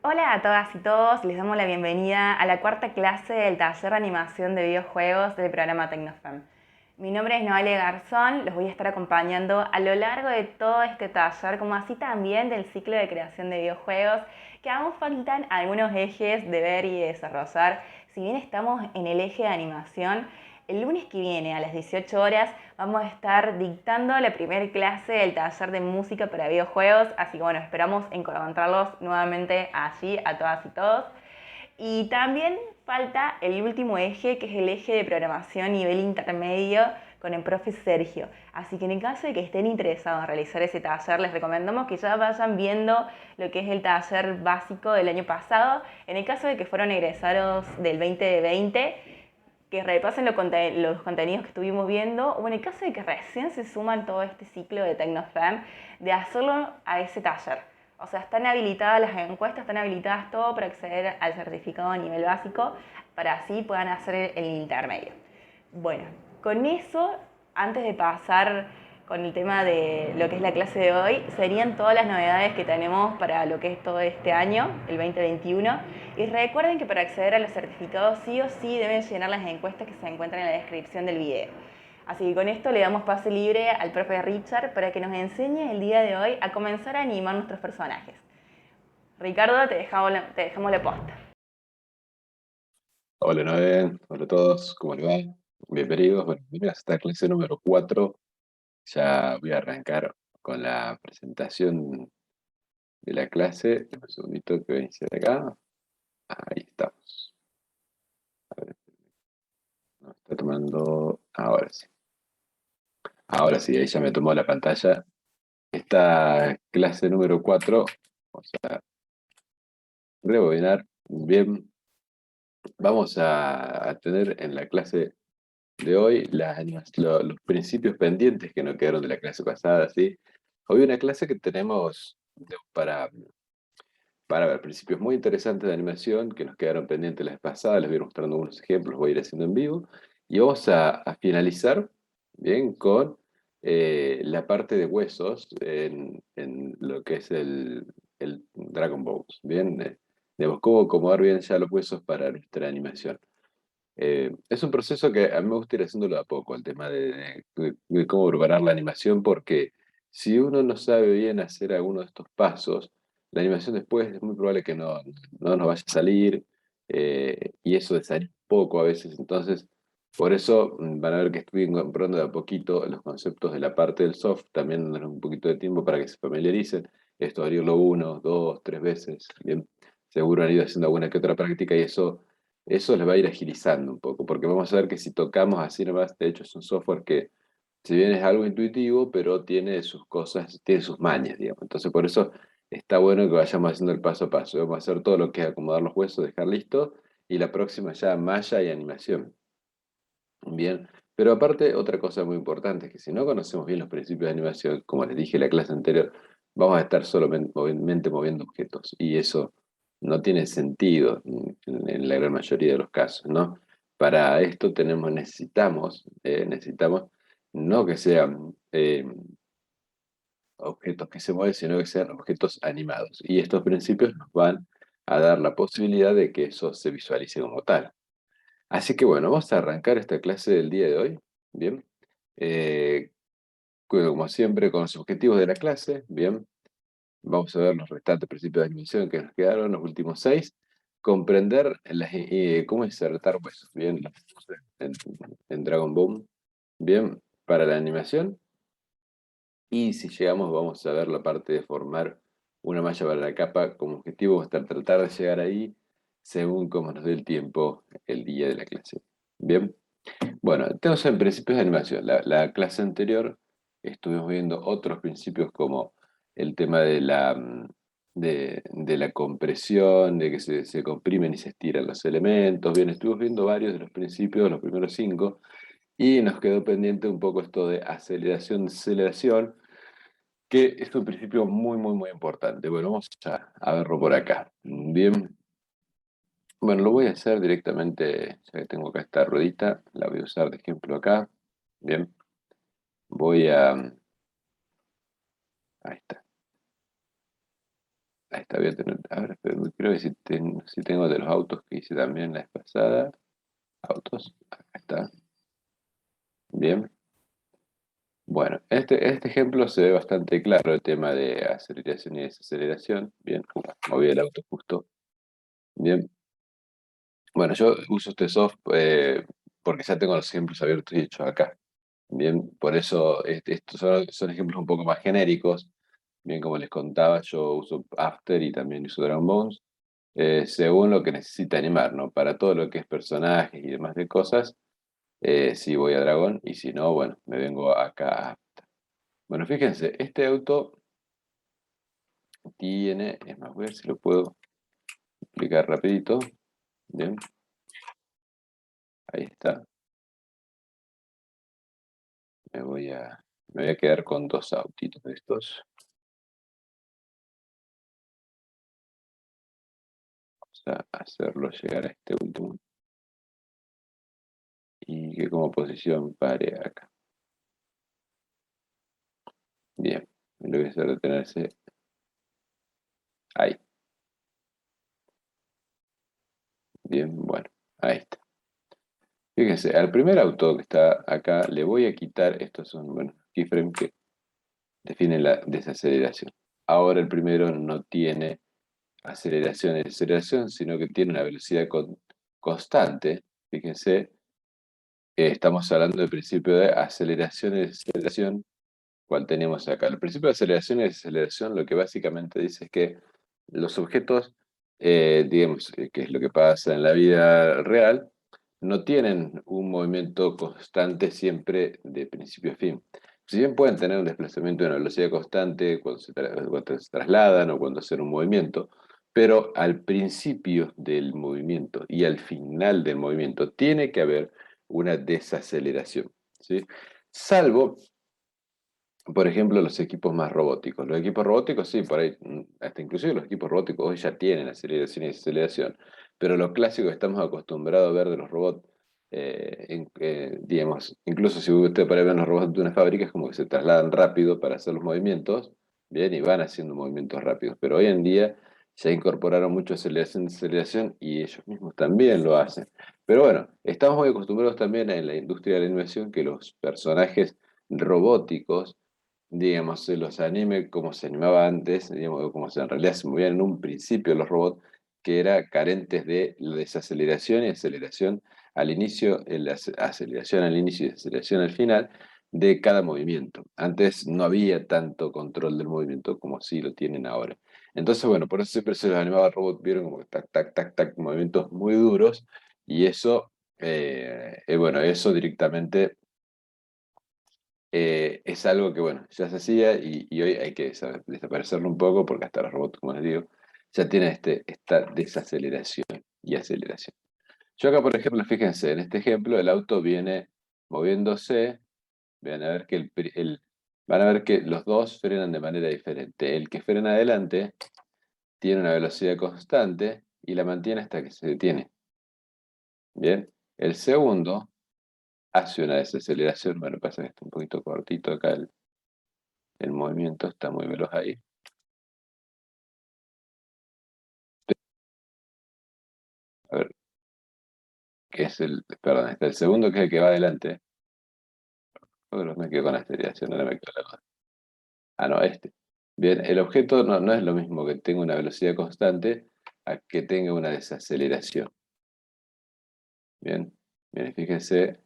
Hola a todas y todos, les damos la bienvenida a la cuarta clase del taller de animación de videojuegos del programa Tecnofem. Mi nombre es Noelia Garzón, los voy a estar acompañando a lo largo de todo este taller, como así también del ciclo de creación de videojuegos, que aún faltan algunos ejes de ver y de desarrollar. Si bien estamos en el eje de animación, el lunes que viene a las 18 horas vamos a estar dictando la primera clase del taller de música para videojuegos, así que bueno, esperamos encontrarlos nuevamente allí a todas y todos. Y también falta el último eje, que es el eje de programación nivel intermedio con el profe Sergio. Así que en el caso de que estén interesados en realizar ese taller, les recomendamos que ya vayan viendo lo que es el taller básico del año pasado. En el caso de que fueron egresados del 2020, que repasen los contenidos que estuvimos viendo, o en el caso de que recién se suman todo este ciclo de Tecnofem, de hacerlo a ese taller. O sea, están habilitadas las encuestas, están habilitadas todo para acceder al certificado a nivel básico, para así puedan hacer el intermedio. Bueno, con eso, antes de pasar con el tema de lo que es la clase de hoy, serían todas las novedades que tenemos para lo que es todo este año, el 2021. Y recuerden que para acceder a los certificados sí o sí deben llenar las encuestas que se encuentran en la descripción del video. Así que con esto le damos pase libre al profe Richard para que nos enseñe el día de hoy a comenzar a animar nuestros personajes. Ricardo, te dejamos la posta. Hola Noé, hola a todos, ¿cómo le va? Bienvenidos. Bueno, bienvenidos a esta clase número 4. Ya voy a arrancar con la presentación de la clase. Un segundito que voy a iniciar acá. Ahí estamos. A ver, nos está tomando. Ahora sí. Ahora sí, ahí ya me tomó la pantalla. Esta clase número 4, vamos a rebobinar. Bien, vamos a tener en la clase de hoy los principios pendientes que nos quedaron de la clase pasada, ¿sí? Hoy una clase que tenemos para ver principios muy interesantes de animación que nos quedaron pendientes la vez pasada, les voy a ir mostrando unos ejemplos, voy a ir haciendo en vivo, y vamos a finalizar, bien, con la parte de huesos en lo que es el Dragon Ball, bien, digamos, cómo acomodar bien ya los huesos para nuestra animación. Es un proceso que a mí me gusta ir haciéndolo a poco, el tema de cómo preparar la animación, porque si uno no sabe bien hacer alguno de estos pasos, la animación después es muy probable que no nos vaya a salir, y eso de salir poco a veces. Entonces, por eso van a ver que estoy incorporando de a poquito los conceptos de la parte del soft, también dándoles un poquito de tiempo para que se familiaricen. Esto, abrirlo uno, dos, tres veces, bien. Seguro han ido haciendo alguna que otra práctica y eso les va a ir agilizando un poco, porque vamos a ver que si tocamos así nomás, de hecho es un software que, si bien es algo intuitivo, pero tiene sus cosas, tiene sus mañas, digamos. Entonces por eso está bueno que vayamos haciendo el paso a paso. Vamos a hacer todo lo que es acomodar los huesos, dejar listo, y la próxima ya malla y animación. Bien, pero aparte otra cosa muy importante es que si no conocemos bien los principios de animación, como les dije en la clase anterior, vamos a estar solamente moviendo objetos y eso no tiene sentido en la gran mayoría de los casos, ¿no? Para esto necesitamos no que sean objetos que se mueven, sino que sean objetos animados. Y estos principios nos van a dar la posibilidad de que eso se visualice como tal. Así que bueno, vamos a arrancar esta clase del día de hoy. Bien. Eh, como siempre, con los objetivos de la clase. Bien. Vamos a ver los restantes principios de animación que nos quedaron, los últimos 6. Comprender cómo insertar huesos. Bien. En, en Dragon Ball. Bien. Para la animación. Y si llegamos, vamos a ver la parte de formar una malla para la capa. Como objetivo, va a estar tratar de llegar ahí según como nos dé el tiempo el día de la clase. Bien. Bueno, tenemos en principios de animación. La clase anterior estuvimos viendo otros principios como el tema de la compresión, de que se comprimen y se estiran los elementos. Bien, estuvimos viendo varios de los principios, los primeros 5, y nos quedó pendiente un poco esto de aceleración, deceleración, que es un principio muy, muy, muy importante. Bueno, vamos a verlo por acá. Bien, bueno, lo voy a hacer directamente, ya que tengo acá esta ruedita, la voy a usar de ejemplo acá. Bien. Voy a... Ahí está. Ahí está, voy a tener, a ver, pero creo que si tengo de los autos que hice también la vez pasada. Autos, acá está. Bien. Bueno, este ejemplo se ve bastante claro el tema de aceleración y desaceleración. Bien, moví el auto justo. Bien. Bueno, yo uso este soft porque ya tengo los ejemplos abiertos y hechos acá. Bien, por eso estos son ejemplos un poco más genéricos. Bien, como les contaba, yo uso After y también uso Dragon Bones, según lo que necesite animar, ¿no? Para todo lo que es personajes y demás de cosas, sí voy a Dragon, y si no, bueno, me vengo acá a After. Bueno, fíjense, este auto tiene, es más, voy a ver si lo puedo explicar rapidito. Bien, ahí está. Me voy a quedar con dos autitos de estos. Vamos a hacerlo llegar a este último. Y que como posición pare acá. Bien, lo voy a hacer detenerse ahí. Bien, bueno, ahí está. Fíjense, al primer auto que está acá le voy a quitar, estos son, bueno, keyframes que definen la desaceleración. Ahora el primero no tiene aceleración y desaceleración, sino que tiene una velocidad constante. Fíjense, estamos hablando del principio de aceleración y desaceleración, cual tenemos acá. El principio de aceleración y desaceleración lo que básicamente dice es que los objetos, digamos, que es lo que pasa en la vida real, no tienen un movimiento constante siempre de principio a fin. Si bien pueden tener un desplazamiento de una velocidad constante cuando se trasladan o cuando hacen un movimiento, pero al principio del movimiento y al final del movimiento tiene que haber una desaceleración, ¿sí? Salvo, por ejemplo, los equipos más robóticos. Los equipos robóticos, sí, por ahí, hasta inclusive los equipos robóticos hoy ya tienen aceleración y desaceleración, pero lo clásico que estamos acostumbrados a ver de los robots, digamos, incluso si usted para ver los robots de una fábrica, es como que se trasladan rápido para hacer los movimientos, bien, y van haciendo movimientos rápidos, pero hoy en día ya incorporaron mucho aceleración y desaceleración y ellos mismos también lo hacen. Pero bueno, estamos muy acostumbrados también en la industria de la animación que los personajes robóticos, digamos, se los anime como se animaba antes, digamos, como en realidad se movían en un principio los robots, que era carentes de la desaceleración y aceleración al inicio, aceleración al inicio y aceleración al final de cada movimiento. Antes no había tanto control del movimiento como sí lo tienen ahora. Entonces, bueno, por eso siempre se los animaba al robot, vieron como que tac, tac, tac, tac, movimientos muy duros, y eso, bueno, eso directamente es algo que, bueno, ya se hacía y hoy hay que desaparecerlo un poco porque hasta los robots, como les digo, ya tienen esta desaceleración y aceleración. Yo acá, por ejemplo, fíjense, en este ejemplo el auto viene moviéndose, van a ver que, van a ver que los dos frenan de manera diferente. El que frena adelante tiene una velocidad constante y la mantiene hasta que se detiene. Bien, el segundo hace una desaceleración, bueno, pasa que está un poquito cortito acá el movimiento, está muy veloz ahí. A ver, que es perdón, está el segundo que es el que va adelante. Bueno, me quedo con la aceleración, no me quedo con ah, no, este. Bien, el objeto no es lo mismo que tenga una velocidad constante a que tenga una desaceleración. Bien, bien, fíjense,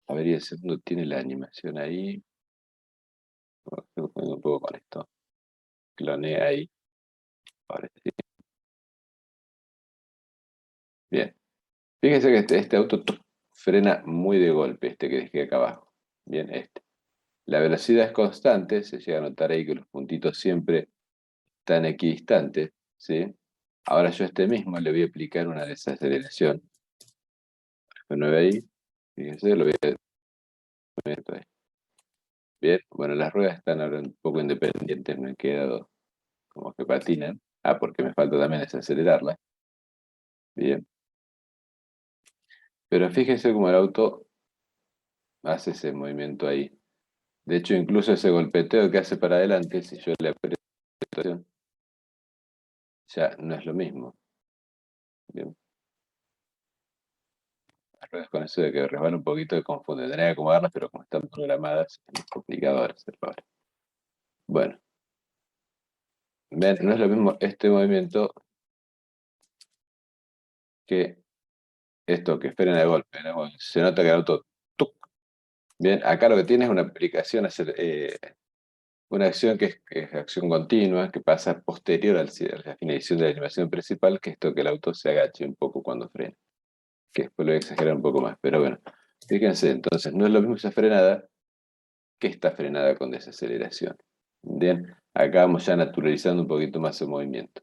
a ver, y el segundo tiene la animación ahí. Estoy jugando un poco con esto. Cloné ahí. Ahora sí. Bien, fíjense que este auto frena muy de golpe, este que dejé acá abajo. Bien, este. La velocidad es constante, se llega a notar ahí que los puntitos siempre están equidistantes, ¿sí? Ahora yo a este mismo le voy a aplicar una desaceleración. Bueno, ve ahí, fíjense, lo voy a meter ahí. Bien, bueno, las ruedas están ahora un poco independientes, me han quedado como que patinan. Ah, porque me falta también desacelerarla. Bien, pero fíjense cómo el auto hace ese movimiento ahí. De hecho, incluso ese golpeteo que hace para adelante, si yo le aprieto situación, ya no es lo mismo. Bien. Las ruedas con eso de que resbalan un poquito y confunde. Tendría que acomodarlas, pero como están programadas, es más complicado ahora hacerlo ahora. Bueno, ven, no es lo mismo este movimiento que esto que frena de golpe, ¿no? Bueno, se nota que el auto, ¡tuc! Bien, acá lo que tiene es una aplicación, una acción que es acción continua, que pasa posterior a la finalización de la animación principal, que es esto que el auto se agache un poco cuando frena, que después lo voy a exagerar un poco más, pero bueno, fíjense, entonces no es lo mismo esa frenada que esta frenada con desaceleración. Bien, acá vamos ya naturalizando un poquito más el movimiento.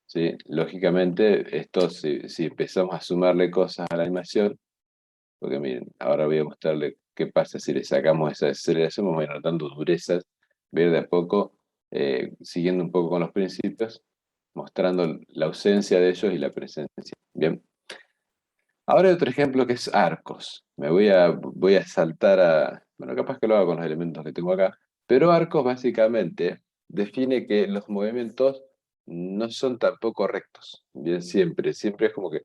¿Sí? Lógicamente, esto si empezamos a sumarle cosas a la animación, porque miren, ahora voy a mostrarle qué pasa si le sacamos esa desaceleración, vamos a ir notando durezas, ver de a poco, siguiendo un poco con los principios, mostrando la ausencia de ellos y la presencia. Bien. Ahora hay otro ejemplo que es arcos. Voy a saltar a... Bueno, capaz que lo hago con los elementos que tengo acá, pero arcos básicamente define que los movimientos no son tampoco rectos. Bien, siempre es como que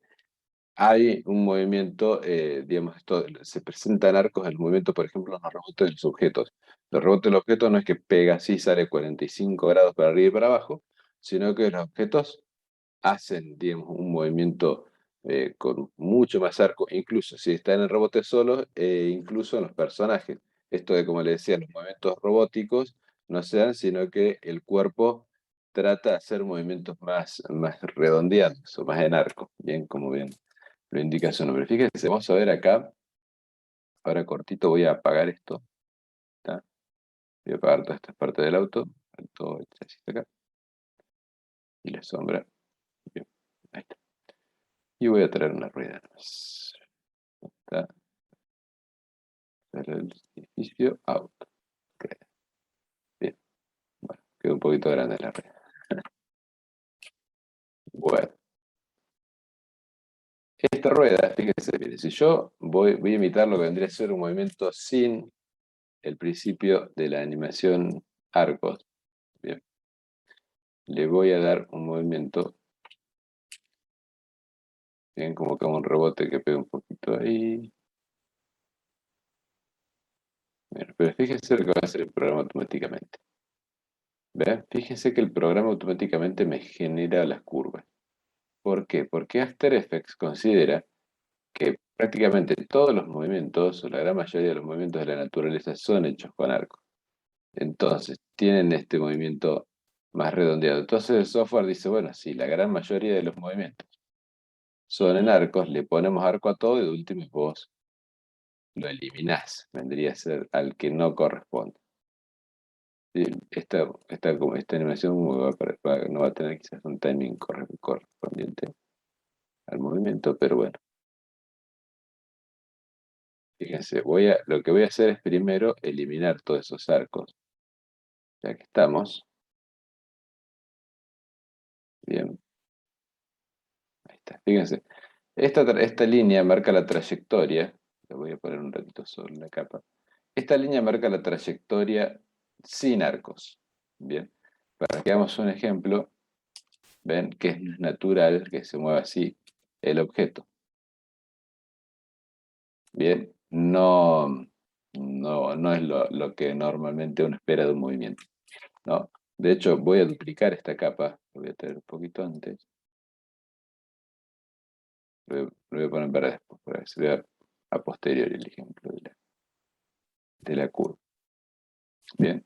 hay un movimiento, digamos, se presentan arcos en el movimiento, por ejemplo, en los rebotes de los objetos. Los rebotes del objeto no es que pega así, sale 45 grados para arriba y para abajo, sino que los objetos hacen, digamos, un movimiento con mucho más arco, incluso si está en el rebote solo, incluso en los personajes. Esto de, como le decía, los movimientos robóticos no se dan, sino que el cuerpo trata de hacer movimientos más redondeados o más en arco, bien, como bien lo indica su nombre. Fíjense, vamos a ver acá, ahora cortito voy a apagar esto, ¿tá? Voy a apagar toda esta parte del auto, todo el chasis acá, y la sombra, bien, ahí está. Y voy a traer una rueda más. Está el edificio auto. Ok, bien, bueno, quedó un poquito grande la rueda. Bueno, esta rueda, fíjense, mire, si yo voy a imitar lo que vendría a ser un movimiento sin el principio de la animación arcos, bien, le voy a dar un movimiento, bien, como que un rebote que pega un poquito ahí. Bien, pero fíjense lo que va a hacer el programa automáticamente. ¿Ven? Fíjense que el programa automáticamente me genera las curvas. ¿Por qué? Porque After Effects considera que prácticamente todos los movimientos, o la gran mayoría de los movimientos de la naturaleza, son hechos con arco. Entonces, tienen este movimiento más redondeado. Entonces el software dice, bueno, si la gran mayoría de los movimientos son en arcos, le ponemos arco a todo y de último vos lo eliminás. Vendría a ser al que no corresponde. Sí, esta animación no va a tener quizás un timing correspondiente al movimiento, pero bueno. Fíjense, lo que voy a hacer es primero eliminar todos esos arcos. Ya que estamos. Bien, ahí está. Fíjense, esta línea marca la trayectoria. Le voy a poner un ratito sobre la capa. Esta línea marca la trayectoria sin arcos. Bien, para que hagamos un ejemplo, ven que es natural que se mueva así el objeto. Bien, no es lo que normalmente uno espera de un movimiento, ¿no? De hecho, voy a duplicar esta capa, lo voy a traer un poquito antes, lo voy a poner para después, para que se vea a posteriori el ejemplo de la curva. Bien,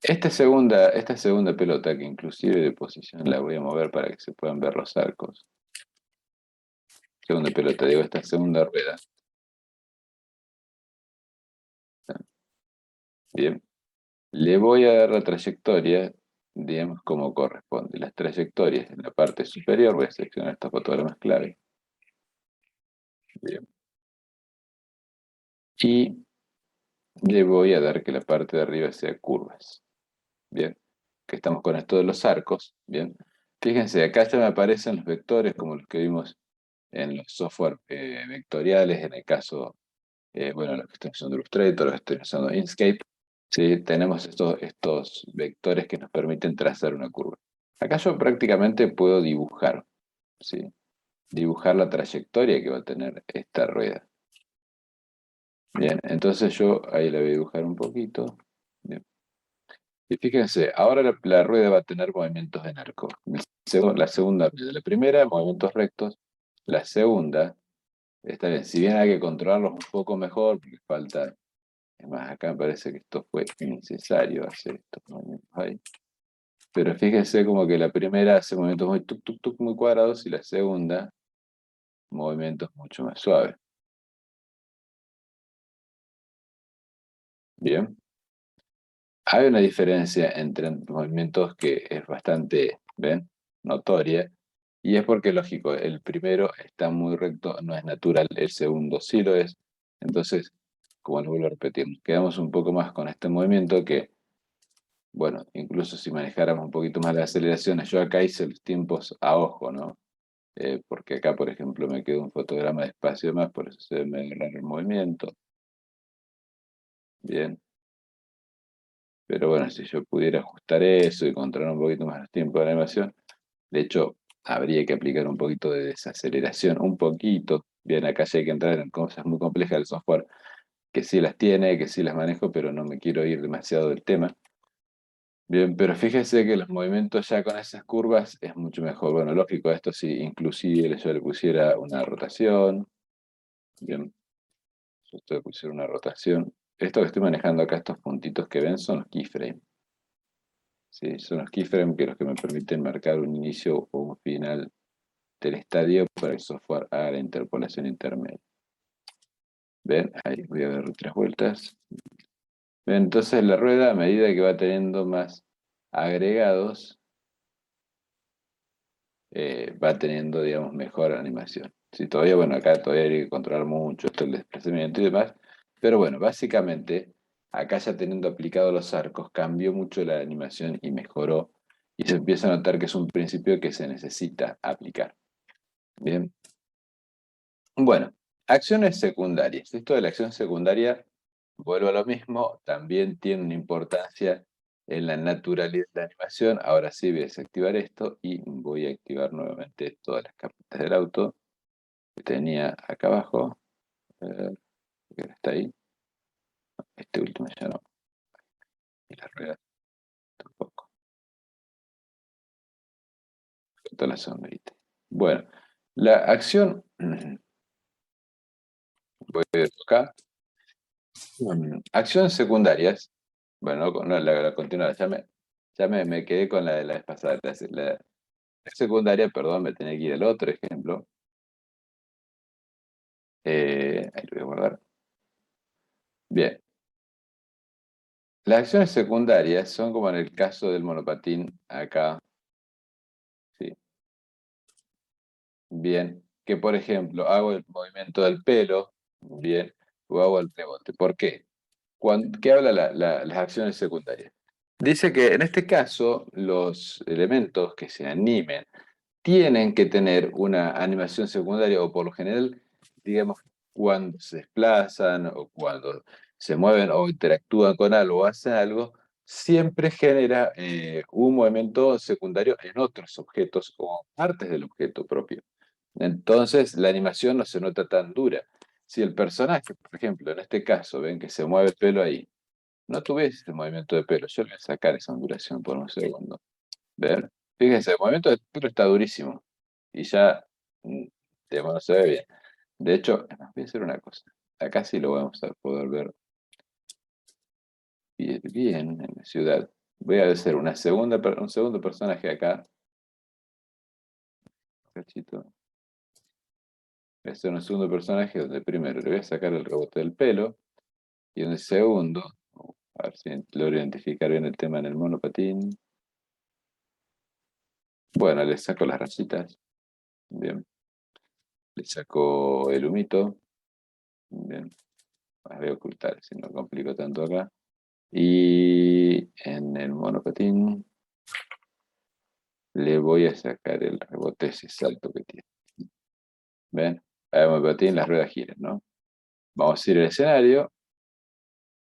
esta segunda pelota, que inclusive de posición la voy a mover para que se puedan ver los arcos. Segunda pelota, digo, esta segunda rueda. Bien, le voy a dar la trayectoria, digamos, como corresponde. Las trayectorias en la parte superior, voy a seleccionar estos fotogramas clave. Bien. Y le voy a dar que la parte de arriba sea curvas. Bien, que estamos con esto de los arcos. Bien, fíjense, acá ya me aparecen los vectores como los que vimos en los software vectoriales, en el caso, bueno, los que estoy usando Illustrator, los que estoy usando Inkscape. ¿sí? Tenemos estos vectores que nos permiten trazar una curva. Acá yo prácticamente puedo dibujar, ¿sí? Dibujar la trayectoria que va a tener esta rueda. Bien, entonces yo ahí la voy a dibujar un poquito. Bien. Y fíjense, ahora la rueda va a tener movimientos en arco. La segunda rueda, la primera, movimientos rectos. La segunda, está bien, si bien hay que controlarlos un poco mejor, porque falta, es más, acá me parece que esto fue innecesario hacer estos movimientos ahí. Pero fíjense como que la primera hace movimientos muy tuk tuk tuk muy cuadrados y la segunda, movimientos mucho más suaves. Bien. Hay una diferencia entre movimientos que es bastante, ¿ven? Notoria, y es porque, lógico, el primero está muy recto, no es natural, el segundo sí lo es. Entonces, como lo vuelvo a repetir, nos quedamos un poco más con este movimiento que, bueno, incluso si manejáramos un poquito más las aceleraciones, yo acá hice los tiempos a ojo, ¿no? Porque acá, por ejemplo, me quedó un fotograma de espacio más, por eso se ve medio raro el movimiento. Bien. Pero bueno, si yo pudiera ajustar eso y controlar un poquito más los tiempos de animación, de hecho, habría que aplicar un poquito de desaceleración, un poquito. Bien, acá sí hay que entrar en cosas muy complejas del software, que sí las tiene, que sí las manejo, pero no me quiero ir demasiado del tema. Bien, pero fíjese que los movimientos ya con esas curvas es mucho mejor. Bueno, lógico, esto sí, inclusive yo le pusiera una rotación. Bien, yo le pusiera una rotación. Esto que estoy manejando acá, estos puntitos que ven, son los keyframes. Sí, son los keyframes que los que me permiten marcar un inicio o un final del estadio para el software haga la interpolación intermedia. ¿Ven? Ahí voy a dar 3 vueltas. ¿Ven? Entonces la rueda, a medida que va teniendo más agregados, va teniendo, digamos, mejor animación. Sí, todavía, bueno, acá todavía hay que controlar mucho esto, el desplazamiento y demás. Pero bueno, básicamente, acá ya teniendo aplicados los arcos, cambió mucho la animación y mejoró. Y se empieza a notar que es un principio que se necesita aplicar. Bien. Bueno, acciones secundarias. Esto de la acción secundaria, vuelvo a lo mismo, también tiene una importancia en la naturalidad de la animación. Ahora sí voy a desactivar esto y voy a activar nuevamente todas las carpetas del auto que tenía acá abajo. Que está ahí. Este último ya no. Y la rueda tampoco. Toda la sombrita. Bueno, la acción, voy a ver acá. Acciones secundarias. Bueno, no, la continuar. Me quedé con la de la vez pasada. La secundaria, perdón, me tenía que ir al otro ejemplo. Ahí lo voy a guardar. Bien. Las acciones secundarias son como en el caso del monopatín acá. ¿Sí? Bien. Que por ejemplo, hago el movimiento del pelo. Bien. O hago el rebote. ¿Por qué? ¿Qué habla las acciones secundarias? Dice que en este caso los elementos que se animen tienen que tener una animación secundaria o por lo general, digamos, cuando se desplazan o cuando se mueven o interactúan con algo o hacen algo, siempre genera un movimiento secundario en otros objetos o partes del objeto propio. Entonces, la animación no se nota tan dura. Si el personaje, por ejemplo, en este caso, ven que se mueve el pelo ahí, no tuviese ese movimiento de pelo, yo le voy a sacar esa ondulación por un segundo. Ver. Fíjense, el movimiento del pelo está durísimo. Y ya, mm, digamos, no se ve bien. De hecho, voy a hacer una cosa. Acá sí lo vamos a poder ver bien en la ciudad. Voy a hacer un segundo personaje acá. Cachito. Voy a hacer un segundo personaje donde primero le voy a sacar el rebote del pelo. Y en el segundo, a ver si logro identificar bien el tema en el monopatín. Bueno, le saco las rayitas. Bien. Le saco el humito. Bien. Las voy a ocultar, si no complico tanto acá. Y en el monopatín le voy a sacar el rebote, ese salto que tiene. ¿Ven? El monopatín, las ruedas giran, ¿no? Vamos a ir al escenario.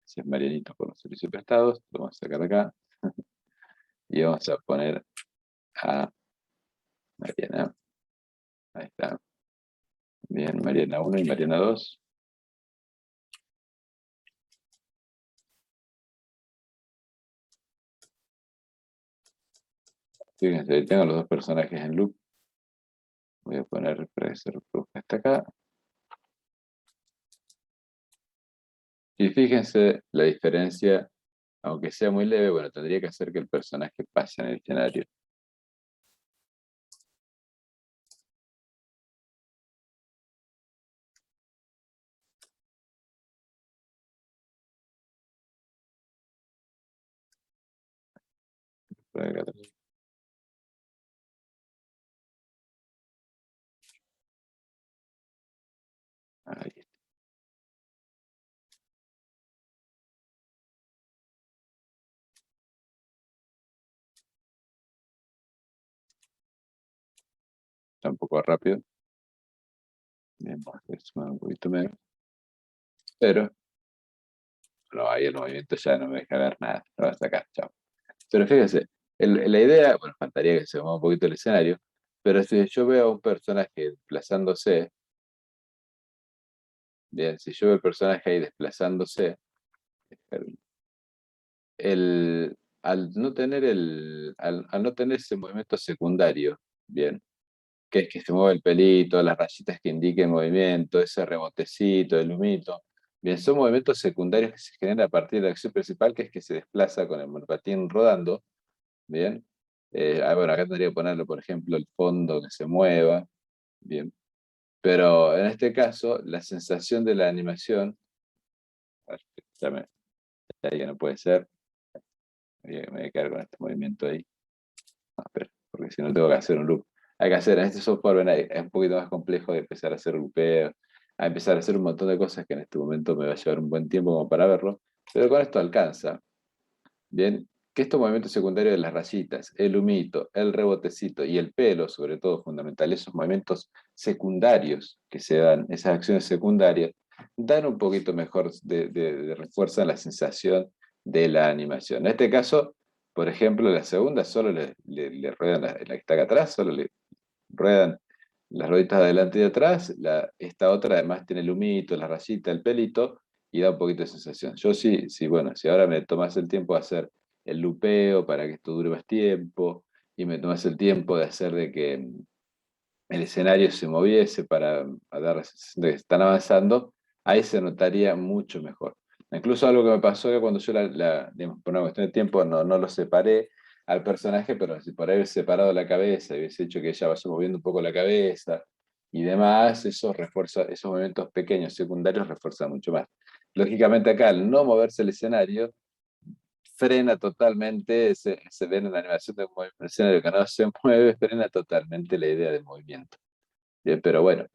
ese es Marianito por los servicios prestados, lo vamos a sacar acá, y vamos a poner a Mariana, ahí está, bien, Mariana 1 y Mariana 2. Fíjense, tengo los dos personajes en loop, voy a poner Pressure Proof hasta acá, y fíjense la diferencia, aunque sea muy leve, bueno, tendría que hacer que el personaje pase en el escenario. Por acá atrás. Ahí está un poco rápido. Bien, vamos a sumar un poquito menos. Pero, no, ahí el movimiento ya no me deja ver nada. Lo voy a sacar, chao. Pero fíjense, la idea, bueno, faltaría que se mueva un poquito el escenario, pero si yo veo a un personaje desplazándose, bien, si yo veo el personaje ahí desplazándose, al no tener ese movimiento secundario, bien, que es que se mueve el pelito, las rayitas que indiquen movimiento, ese rebotecito, el humito. Bien, son movimientos secundarios que se generan a partir de la acción principal, que es que se desplaza con el monopatín rodando. Bien. Bueno, acá tendría que ponerle, por ejemplo, el fondo que se mueva. Bien. Pero en este caso, la sensación de la animación, a ver, ya no puede ser, me voy a quedar con este movimiento ahí. No, espera, porque si no tengo que hacer un loop. Hay que hacer, en este software ven, es un poquito más complejo de empezar a hacer loopeos, a empezar a hacer un montón de cosas que en este momento me va a llevar un buen tiempo como para verlo, pero con esto alcanza. Bien, que estos movimientos secundarios de las rayitas, el humito, el rebotecito y el pelo, sobre todo fundamental, esos movimientos secundarios que se dan, esas acciones secundarias, dan un poquito mejor refuerzan la sensación de la animación. En este caso, por ejemplo, la segunda solo le ruedan la que está acá atrás, solo le ruedan las rueditas de adelante y de atrás, esta otra además tiene el humito, la rayita, el pelito, y da un poquito de sensación. Yo sí, sí, bueno, si ahora me tomas el tiempo de hacer el lupeo para que esto dure más tiempo, y me tomas el tiempo de hacer de que el escenario se moviese para dar la sensación de que están avanzando, ahí se notaría mucho mejor. Incluso algo que me pasó que cuando yo, digamos, por una cuestión de tiempo, no lo separé al personaje, pero si por ahí hubiese separado la cabeza, y hubiese hecho que ella vaya moviendo un poco la cabeza y demás, eso refuerza, esos movimientos pequeños secundarios refuerzan mucho más. Lógicamente acá, al no moverse el escenario, frena totalmente, se ve en la animación de un escenario que no se mueve, frena totalmente la idea del movimiento. Bien, pero bueno,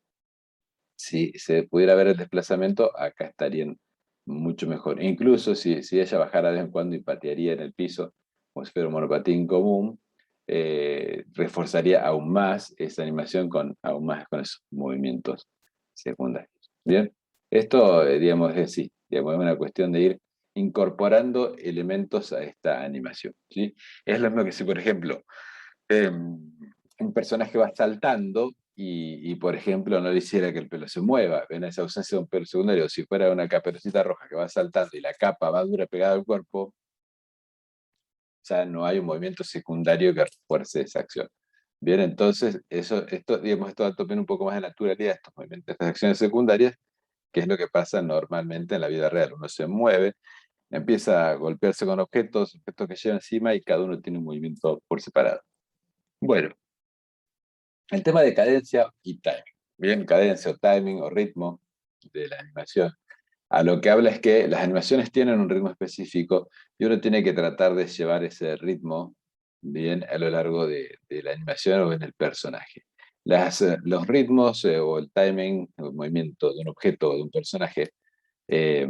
si se pudiera ver el desplazamiento, acá estarían mucho mejor. Incluso si ella bajara de vez en cuando y patearía en el piso, como si fuera un monopatín común, reforzaría aún más esa animación con aún más con esos movimientos secundarios. Bien, esto, digamos, es sí, digamos, es una cuestión de ir incorporando elementos a esta animación. ¿Sí? Es lo mismo que si, por ejemplo, un personaje va saltando por ejemplo, no le hiciera que el pelo se mueva, en esa ausencia de un pelo secundario, si fuera una caperucita roja que va saltando y la capa va dura pegada al cuerpo, ya no hay un movimiento secundario que refuerce esa acción. Bien, entonces, esto, digamos, esto da también un poco más de naturalidad a estos movimientos, estas acciones secundarias, que es lo que pasa normalmente en la vida real. Uno se mueve, empieza a golpearse con objetos que lleva encima y cada uno tiene un movimiento por separado. Bueno, el tema de cadencia y timing. Bien, cadencia o timing o ritmo de la animación. A lo que habla es que las animaciones tienen un ritmo específico y uno tiene que tratar de llevar ese ritmo bien a lo largo de la animación o en el personaje. Los ritmos o el timing, el movimiento de un objeto o de un personaje, eh,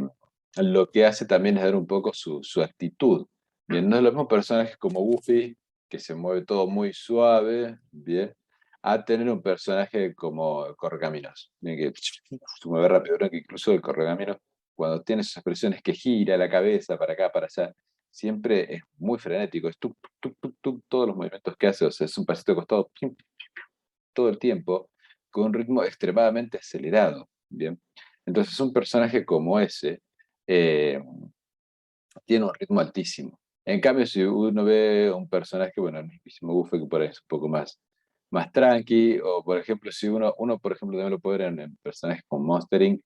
lo que hace también es dar un poco su actitud. Bien, no es lo mismo personajes como Goofy, que se mueve todo muy suave, bien, a tener un personaje como Correcaminos, bien, que se mueve rápido, ¿no? Que incluso el Correcaminos cuando tiene esas expresiones que gira la cabeza para acá, para allá, siempre es muy frenético, es tuc, tuc, tuc, tuc, todos los movimientos que hace, o sea, es un pasito de costado pim, todo el tiempo, con un ritmo extremadamente acelerado, ¿bien? Entonces, un personaje como ese eh, tiene un ritmo altísimo. En cambio, si uno ve un personaje, bueno, el mismísimo Goofy, que por ahí es un poco más tranqui, o por ejemplo, si uno por ejemplo, también lo puede ver en personajes como Monster Inc.,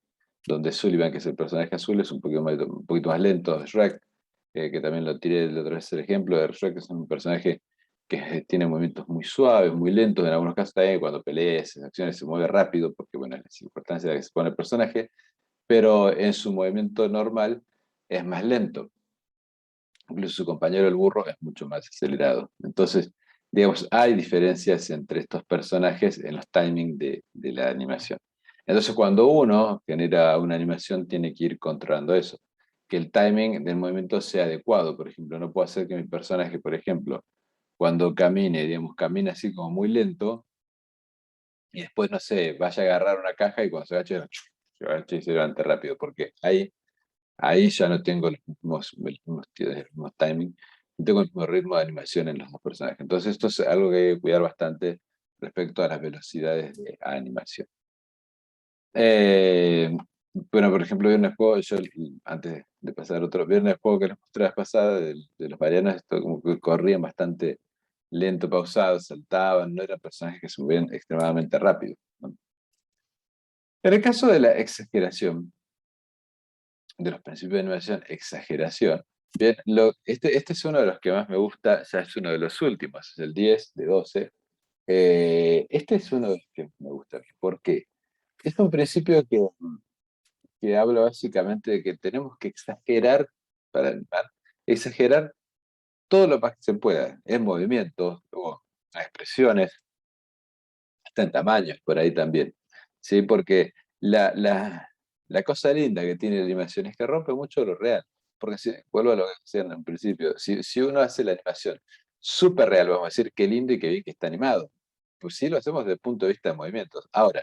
donde Sullivan, que es el personaje azul, es un poquito más lento, Shrek, que también lo tiré la otra vez el ejemplo de Shrek, es un personaje que tiene movimientos muy suaves, muy lentos, en algunos casos también cuando pelea, esas acciones se mueve rápido, porque bueno, es la importancia de la que se pone el personaje, pero en su movimiento normal es más lento. Incluso su compañero el burro es mucho más acelerado. Entonces, digamos, hay diferencias entre estos personajes en los timings de la animación. Entonces, cuando uno genera una animación, tiene que ir controlando eso. Que el timing del movimiento sea adecuado. Por ejemplo, no puedo hacer que mi personaje, por ejemplo, cuando camine, digamos, camine así como muy lento, y después, no sé, vaya a agarrar una caja y cuando se agache y se levante rápido, porque ahí ya no tengo los mismos timing, no tengo el mismo ritmo de animación en los dos personajes. Entonces esto es algo que hay que cuidar bastante respecto a las velocidades de animación. Eh, bueno, por ejemplo, Viernes Juego, yo antes de pasar a otro, Viernes Juego que les mostré la vez pasada de los Marianos, esto como que corrían bastante lento, pausados, saltaban, no eran personajes que se movían extremadamente rápido, ¿no? En el caso de la exageración, de los principios de animación, exageración. Bien, este es uno de los que más me gusta, ya es uno de los últimos, es el 10 de 12. Este es uno de los que me gusta. ¿Por qué? Es un principio que habla básicamente de que tenemos que exagerar para animar, exagerar todo lo más que se pueda, en movimientos, o en expresiones, hasta en tamaños, por ahí también. ¿Sí? Porque la cosa linda que tiene la animación es que rompe mucho lo real. Porque vuelvo a lo que decía en un principio, si uno hace la animación súper real, vamos a decir qué lindo y qué bien que está animado. Pues sí lo hacemos desde el punto de vista de movimientos. Ahora,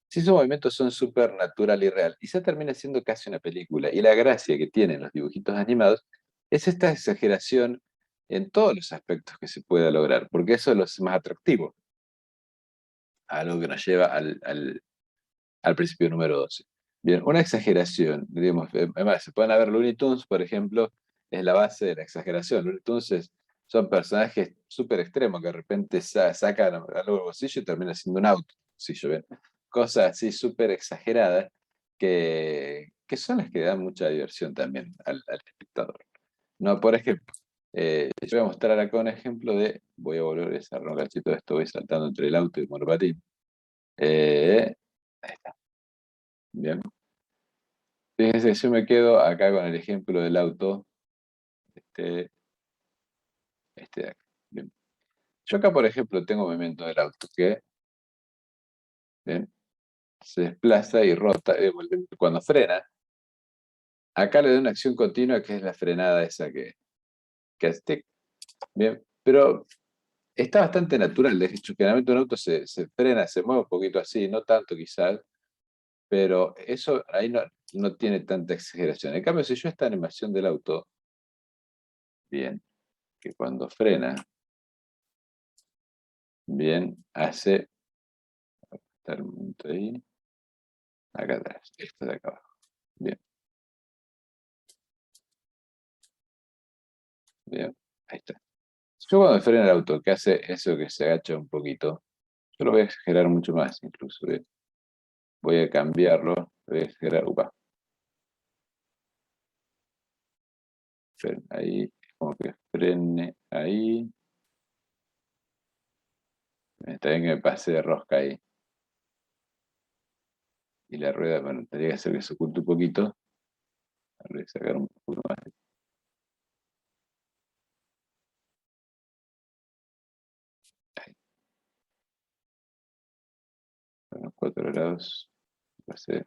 si esos movimientos son súper natural y real, y se termina siendo casi una película, y la gracia que tienen los dibujitos animados es esta exageración en todos los aspectos que se pueda lograr, porque eso es lo más atractivo, algo que nos lleva al principio número 12. Bien, una exageración, digamos, además, se pueden ver Looney Tunes, por ejemplo, es la base de la exageración. Looney Tunes son personajes súper extremos que de repente sacan algo del bolsillo y termina siendo un auto, bolsillo, ¿ven? Cosas así súper exageradas que son las que dan mucha diversión también al espectador. No, por ejemplo, yo voy a mostrar acá un ejemplo voy a volver a desarrollar un cachito de esto, voy saltando entre el auto y el monopatín. Ahí está, bien. Fíjense, yo me quedo acá con el ejemplo del auto, este, este de acá. Bien. Yo acá, por ejemplo, tengo movimiento del auto que bien, se desplaza y rota cuando frena. Acá le doy una acción continua que es la frenada esa que hace tic, bien, pero está bastante natural. De hecho, generalmente un auto se frena, se mueve un poquito así, no tanto quizás, pero eso ahí no tiene tanta exageración. En cambio, si yo esta animación del auto, bien, que cuando frena, bien, hace, está el momento ahí, acá atrás, esto de acá abajo. Bien, bien, ahí está. Yo cuando frena el auto, que hace eso que se agacha un poquito, yo lo voy a exagerar mucho más, incluso. Bien. Voy a cambiarlo, lo voy a exagerar, upa, ahí, como que frene ahí. Está bien que me pase de rosca ahí. Y la rueda, bueno, tendría que hacer que se oculte un poquito. Voy a sacar un poco más. Ahí, a unos 4 grados. Pasé,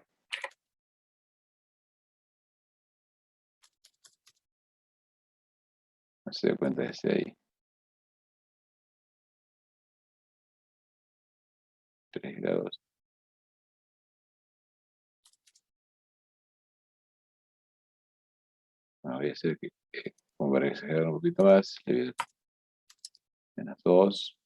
no se da cuenta de ese ahí. 3 grados. voy a hacer como para exagerar un poquito más, le voy a -2.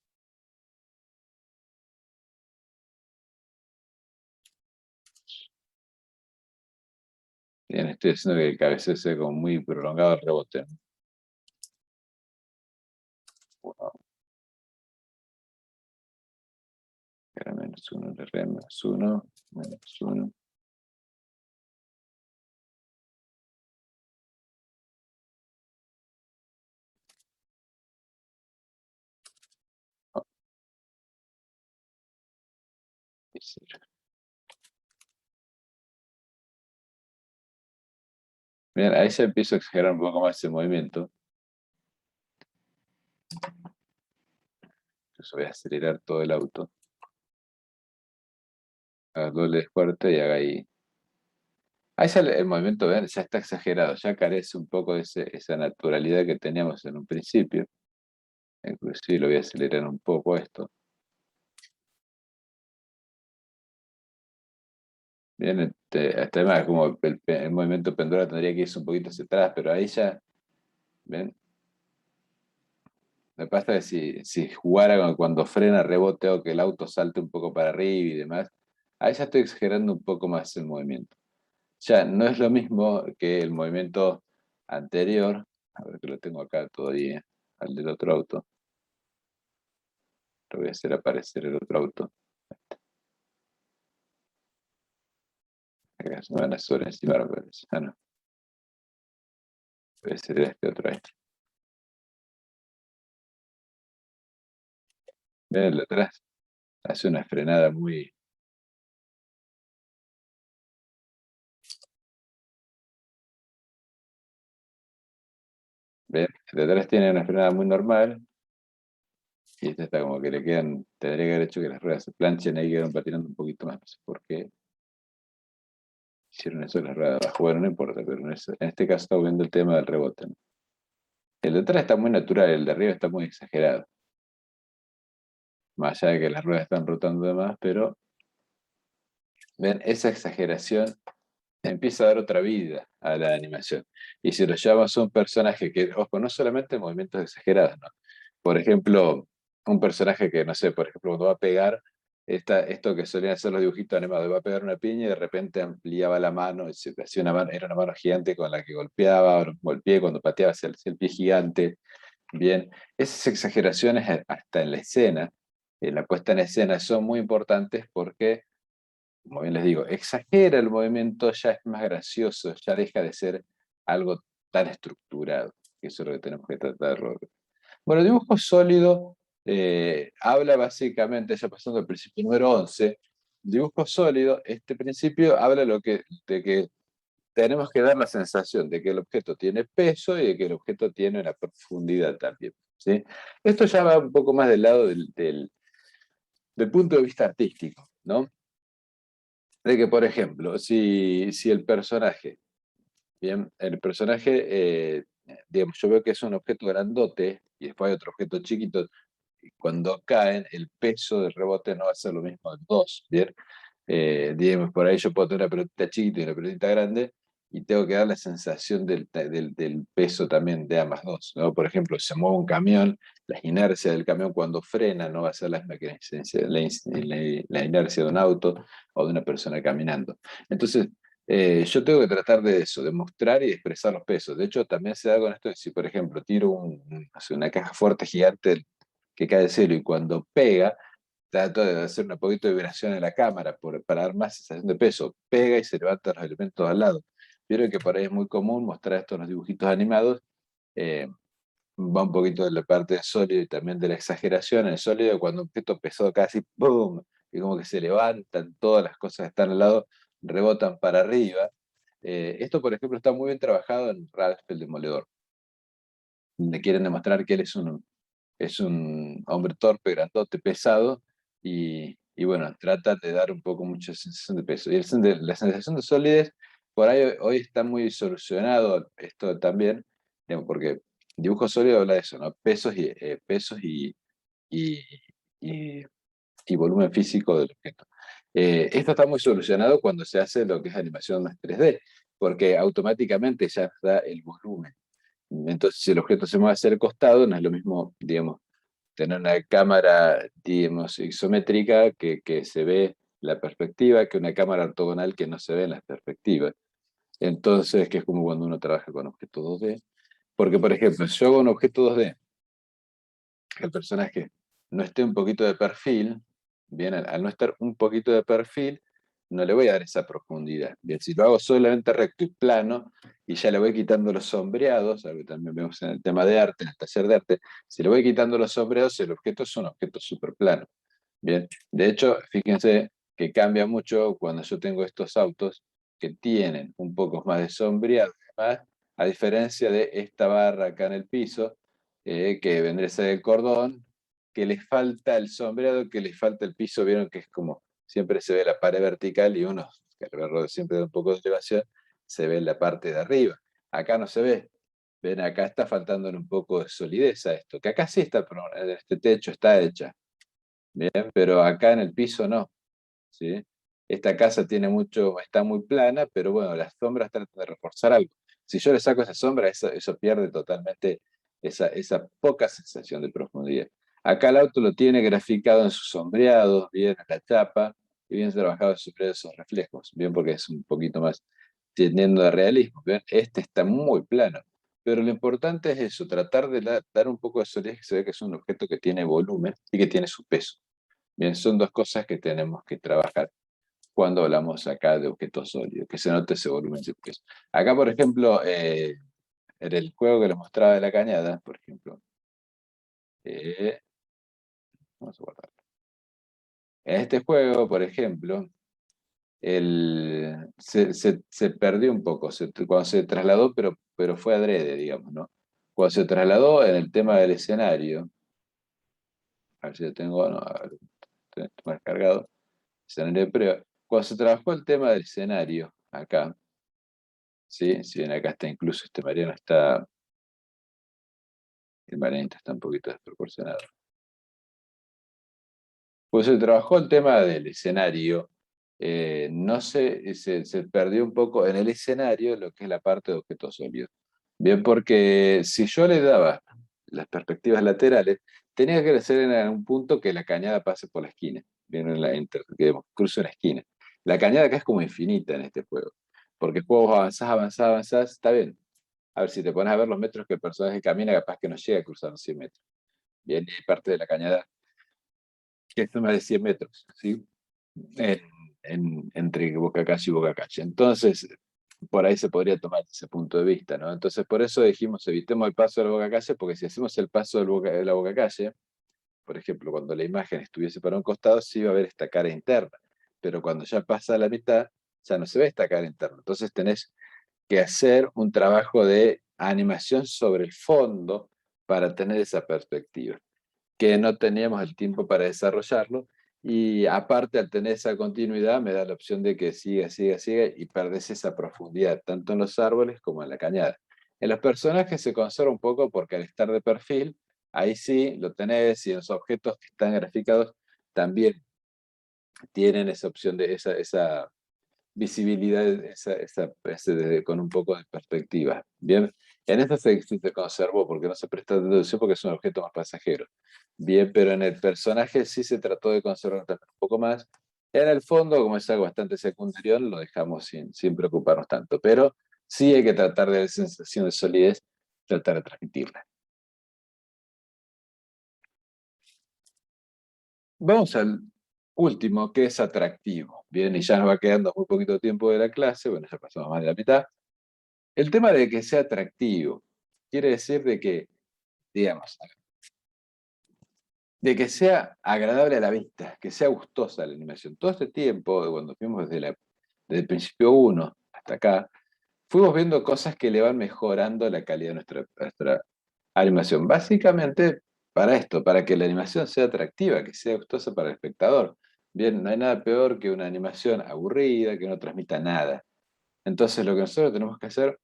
Bien, estoy haciendo que el cabeceo sea como muy prolongado el rebote, ¿no? Uno, era -1, le re -1, -1. Oh, y cero. Bien, ahí se empiezo a exagerar un poco más el movimiento. Entonces voy a acelerar todo el auto. Haga doble esfuerzo y haga ahí. Ahí sale el movimiento, ¿ven? Ya está exagerado, ya carece un poco de esa naturalidad que teníamos en un principio. Inclusive lo voy a acelerar un poco esto. Bien, hasta además como el movimiento pendular tendría que irse un poquito hacia atrás, pero ahí ya, ¿ven? Lo que pasa es que si jugara con cuando frena, rebote o que el auto salte un poco para arriba y demás, ahí ya estoy exagerando un poco más el movimiento. Ya no es lo mismo que el movimiento anterior, a ver que lo tengo acá todavía, al del otro auto. Lo voy a hacer aparecer el otro auto. Acá se me van a sobre encima, no. Voy a hacer este otro ahí. Ven el de atrás, hace una frenada muy. Ven, el de atrás tiene una frenada muy normal. Y este está como que le quedan, tendría que haber hecho que las ruedas se planchen ahí y quedaron patinando un poquito más. No sé por qué hicieron eso las ruedas de abajo. Bueno, no importa, pero en este caso estamos viendo el tema del rebote, ¿no? El de atrás está muy natural, el de arriba está muy exagerado. Más allá de que las ruedas están rotando de más, pero ven, esa exageración empieza a dar otra vida a la animación. Y si lo llevamos a un personaje que, ojo, no solamente movimientos exagerados, ¿no? Por ejemplo, un personaje que, no sé, por ejemplo, cuando va a pegar, esto que solían hacer los dibujitos animados, va a pegar una piña y de repente ampliaba la mano, y se hacía una mano, era una mano gigante con la que golpeaba, o el pie cuando pateaba hacia el pie gigante. Bien, esas exageraciones hasta en la escena, en la puesta en escena, son muy importantes porque, como bien les digo, exagera el movimiento, ya es más gracioso, ya deja de ser algo tan estructurado. Eso es lo que tenemos que tratar. Bueno, dibujo sólido habla básicamente, ya pasando al principio número 11, dibujo sólido, este principio habla de que tenemos que dar la sensación de que el objeto tiene peso y de que el objeto tiene una profundidad también, ¿sí? Esto ya va un poco más del lado del punto de vista artístico, ¿no? De que, por ejemplo, si el personaje, bien, el personaje, digamos, yo veo que es un objeto grandote y después hay otro objeto chiquito, y cuando caen, el peso del rebote no va a ser lo mismo en dos, ¿bien? Digamos, por ahí yo puedo tener una pelotita chiquita y una pelotita grande, y tengo que dar la sensación del peso también de ambas dos, ¿no? Por ejemplo, si se mueve un camión, la inercia del camión cuando frena no va a ser la misma que la inercia de un auto o de una persona caminando. Entonces, yo tengo que tratar de eso, de mostrar y de expresar los pesos. De hecho, también se da con esto de si, por ejemplo, tiro no sé, una caja fuerte gigante que cae del cielo y cuando pega, trato de hacer un poquito de vibración en la cámara para dar más sensación de peso. Pega y se levantan los elementos al lado. Vieron que por ahí es muy común mostrar esto en los dibujitos animados. eh, Va un poquito de la parte del sólido y también de la exageración. En el sólido, cuando un objeto pesado casi ¡pum! Y como que se levantan, todas las cosas que están al lado rebotan para arriba. Esto, por ejemplo, está muy bien trabajado en Ralph el Demoledor, donde quieren demostrar que él es un hombre torpe, grandote, pesado, y bueno, trata de dar un poco mucha sensación de peso. Y la sensación de solidez, por ahí hoy está muy solucionado esto también, digamos, porque dibujo sólido habla de eso, ¿no? Pesos y, y- y volumen físico del objeto. Esto está muy solucionado cuando se hace lo que es animación más 3D. porque automáticamente ya nos da el volumen. Entonces, si el objeto se mueve hacia el costado, no es lo mismo, digamos, tener una cámara, digamos, isométrica que se ve la perspectiva, que una cámara ortogonal que no se ve en las perspectivas. Entonces, que es como cuando uno trabaja con objetos 2D. Porque, por ejemplo, si yo hago un objeto 2D, que el personaje no esté un poquito de perfil, bien, al no estar un poquito de perfil, no le voy a dar esa profundidad. Bien, si lo hago solamente recto y plano, y ya le voy quitando los sombreados, algo que también vemos en el tema de arte, en el taller de arte, si le voy quitando los sombreados, el objeto es un objeto súper plano. Bien, de hecho, fíjense que cambia mucho cuando yo tengo estos autos que tienen un poco más de sombreado, además, a diferencia de esta barra acá en el piso, que vendría a ser el cordón, que les falta el sombreado, que les falta el piso, vieron que es como siempre se ve la pared vertical y uno, que al verlo siempre da un poco de elevación, se ve la parte de arriba. Acá no se ve. Ven, acá está faltándole un poco de solidez a esto, que acá sí está, este techo está hecha, bien, pero acá en el piso no, ¿sí? Esta casa tiene mucho, está muy plana, pero bueno, las sombras tratan de reforzar algo. Si yo le saco esa sombra, eso pierde totalmente esa poca sensación de profundidad. Acá el auto lo tiene graficado en sus sombreados, bien en la chapa, y bien trabajado sobre esos reflejos, bien porque es un poquito más teniendo de realismo. ¿Bien? Este está muy plano. Pero lo importante es eso, tratar de dar un poco de solidez, que se ve que es un objeto que tiene volumen y que tiene su peso. Bien, son dos cosas que tenemos que trabajar cuando hablamos acá de objetos sólidos, que se note ese volumen de peso. Acá, por ejemplo, en el juego que les mostraba de la cañada, por ejemplo, eh, vamos a guardar. En este juego, por ejemplo, se perdió un poco cuando se trasladó, pero fue adrede, digamos, ¿no? Cuando se trasladó en el tema del escenario, a ver si lo tengo, no, a ver, tengo más cargado, escenario de prueba. Cuando se trabajó el tema del escenario, acá, ¿sí? Si bien acá está incluso este Mariano está, el Marianito está un poquito desproporcionado. Pues se trabajó el tema del escenario, no se perdió un poco en el escenario lo que es la parte de objetos sólidos. Bien, porque si yo le daba las perspectivas laterales, tenía que ser en algún punto que la cañada pase por la esquina, bien, que cruce una esquina. La cañada acá es como infinita en este juego, porque el juego avanzás, avanzás, avanzás, está bien. A ver, si te pones a ver los metros que el personaje camina, capaz que no llega a cruzar los 100 metros. Bien, y hay parte de la cañada que es más de 100 metros, ¿sí? En- entre Boca Calle y Boca Calle. Entonces, por ahí se podría tomar ese punto de vista, ¿no? Entonces, por eso dijimos, evitemos el paso de la Boca Calle, porque si hacemos el paso de la Boca Calle, por ejemplo, cuando la imagen estuviese para un costado, sí va a haber esta cara interna, pero cuando ya pasa a la mitad, ya no se ve esta cara interna. Entonces tenés que hacer un trabajo de animación sobre el fondo para tener esa perspectiva, que no teníamos el tiempo para desarrollarlo, y aparte al tener esa continuidad me da la opción de que siga, siga, siga y perdés esa profundidad, tanto en los árboles como en la cañada. En los personajes se conserva un poco porque al estar de perfil, ahí sí lo tenés, y en los objetos que están graficados también tienen esa opción de esa visibilidad, con un poco de perspectiva. Bien, en este se conservó porque no se presta atención porque es un objeto más pasajero. Bien, pero en el personaje sí se trató de conservar un poco más. En el fondo, como es algo bastante secundario, lo dejamos sin preocuparnos tanto, pero sí hay que tratar de la sensación de solidez, tratar de transmitirla. Vamos al último, que es atractivo. Bien, y ya nos va quedando muy poquito tiempo de la clase, bueno, ya pasamos más de la mitad. El tema de que sea atractivo quiere decir de que, digamos, de que sea agradable a la vista, que sea gustosa la animación. Todo este tiempo, cuando fuimos desde el principio uno hasta acá, fuimos viendo cosas que le van mejorando la calidad de nuestra animación. Básicamente para esto, para que la animación sea atractiva, que sea gustosa para el espectador. Bien, no hay nada peor que una animación aburrida, que no transmita nada. Entonces lo que nosotros tenemos que hacer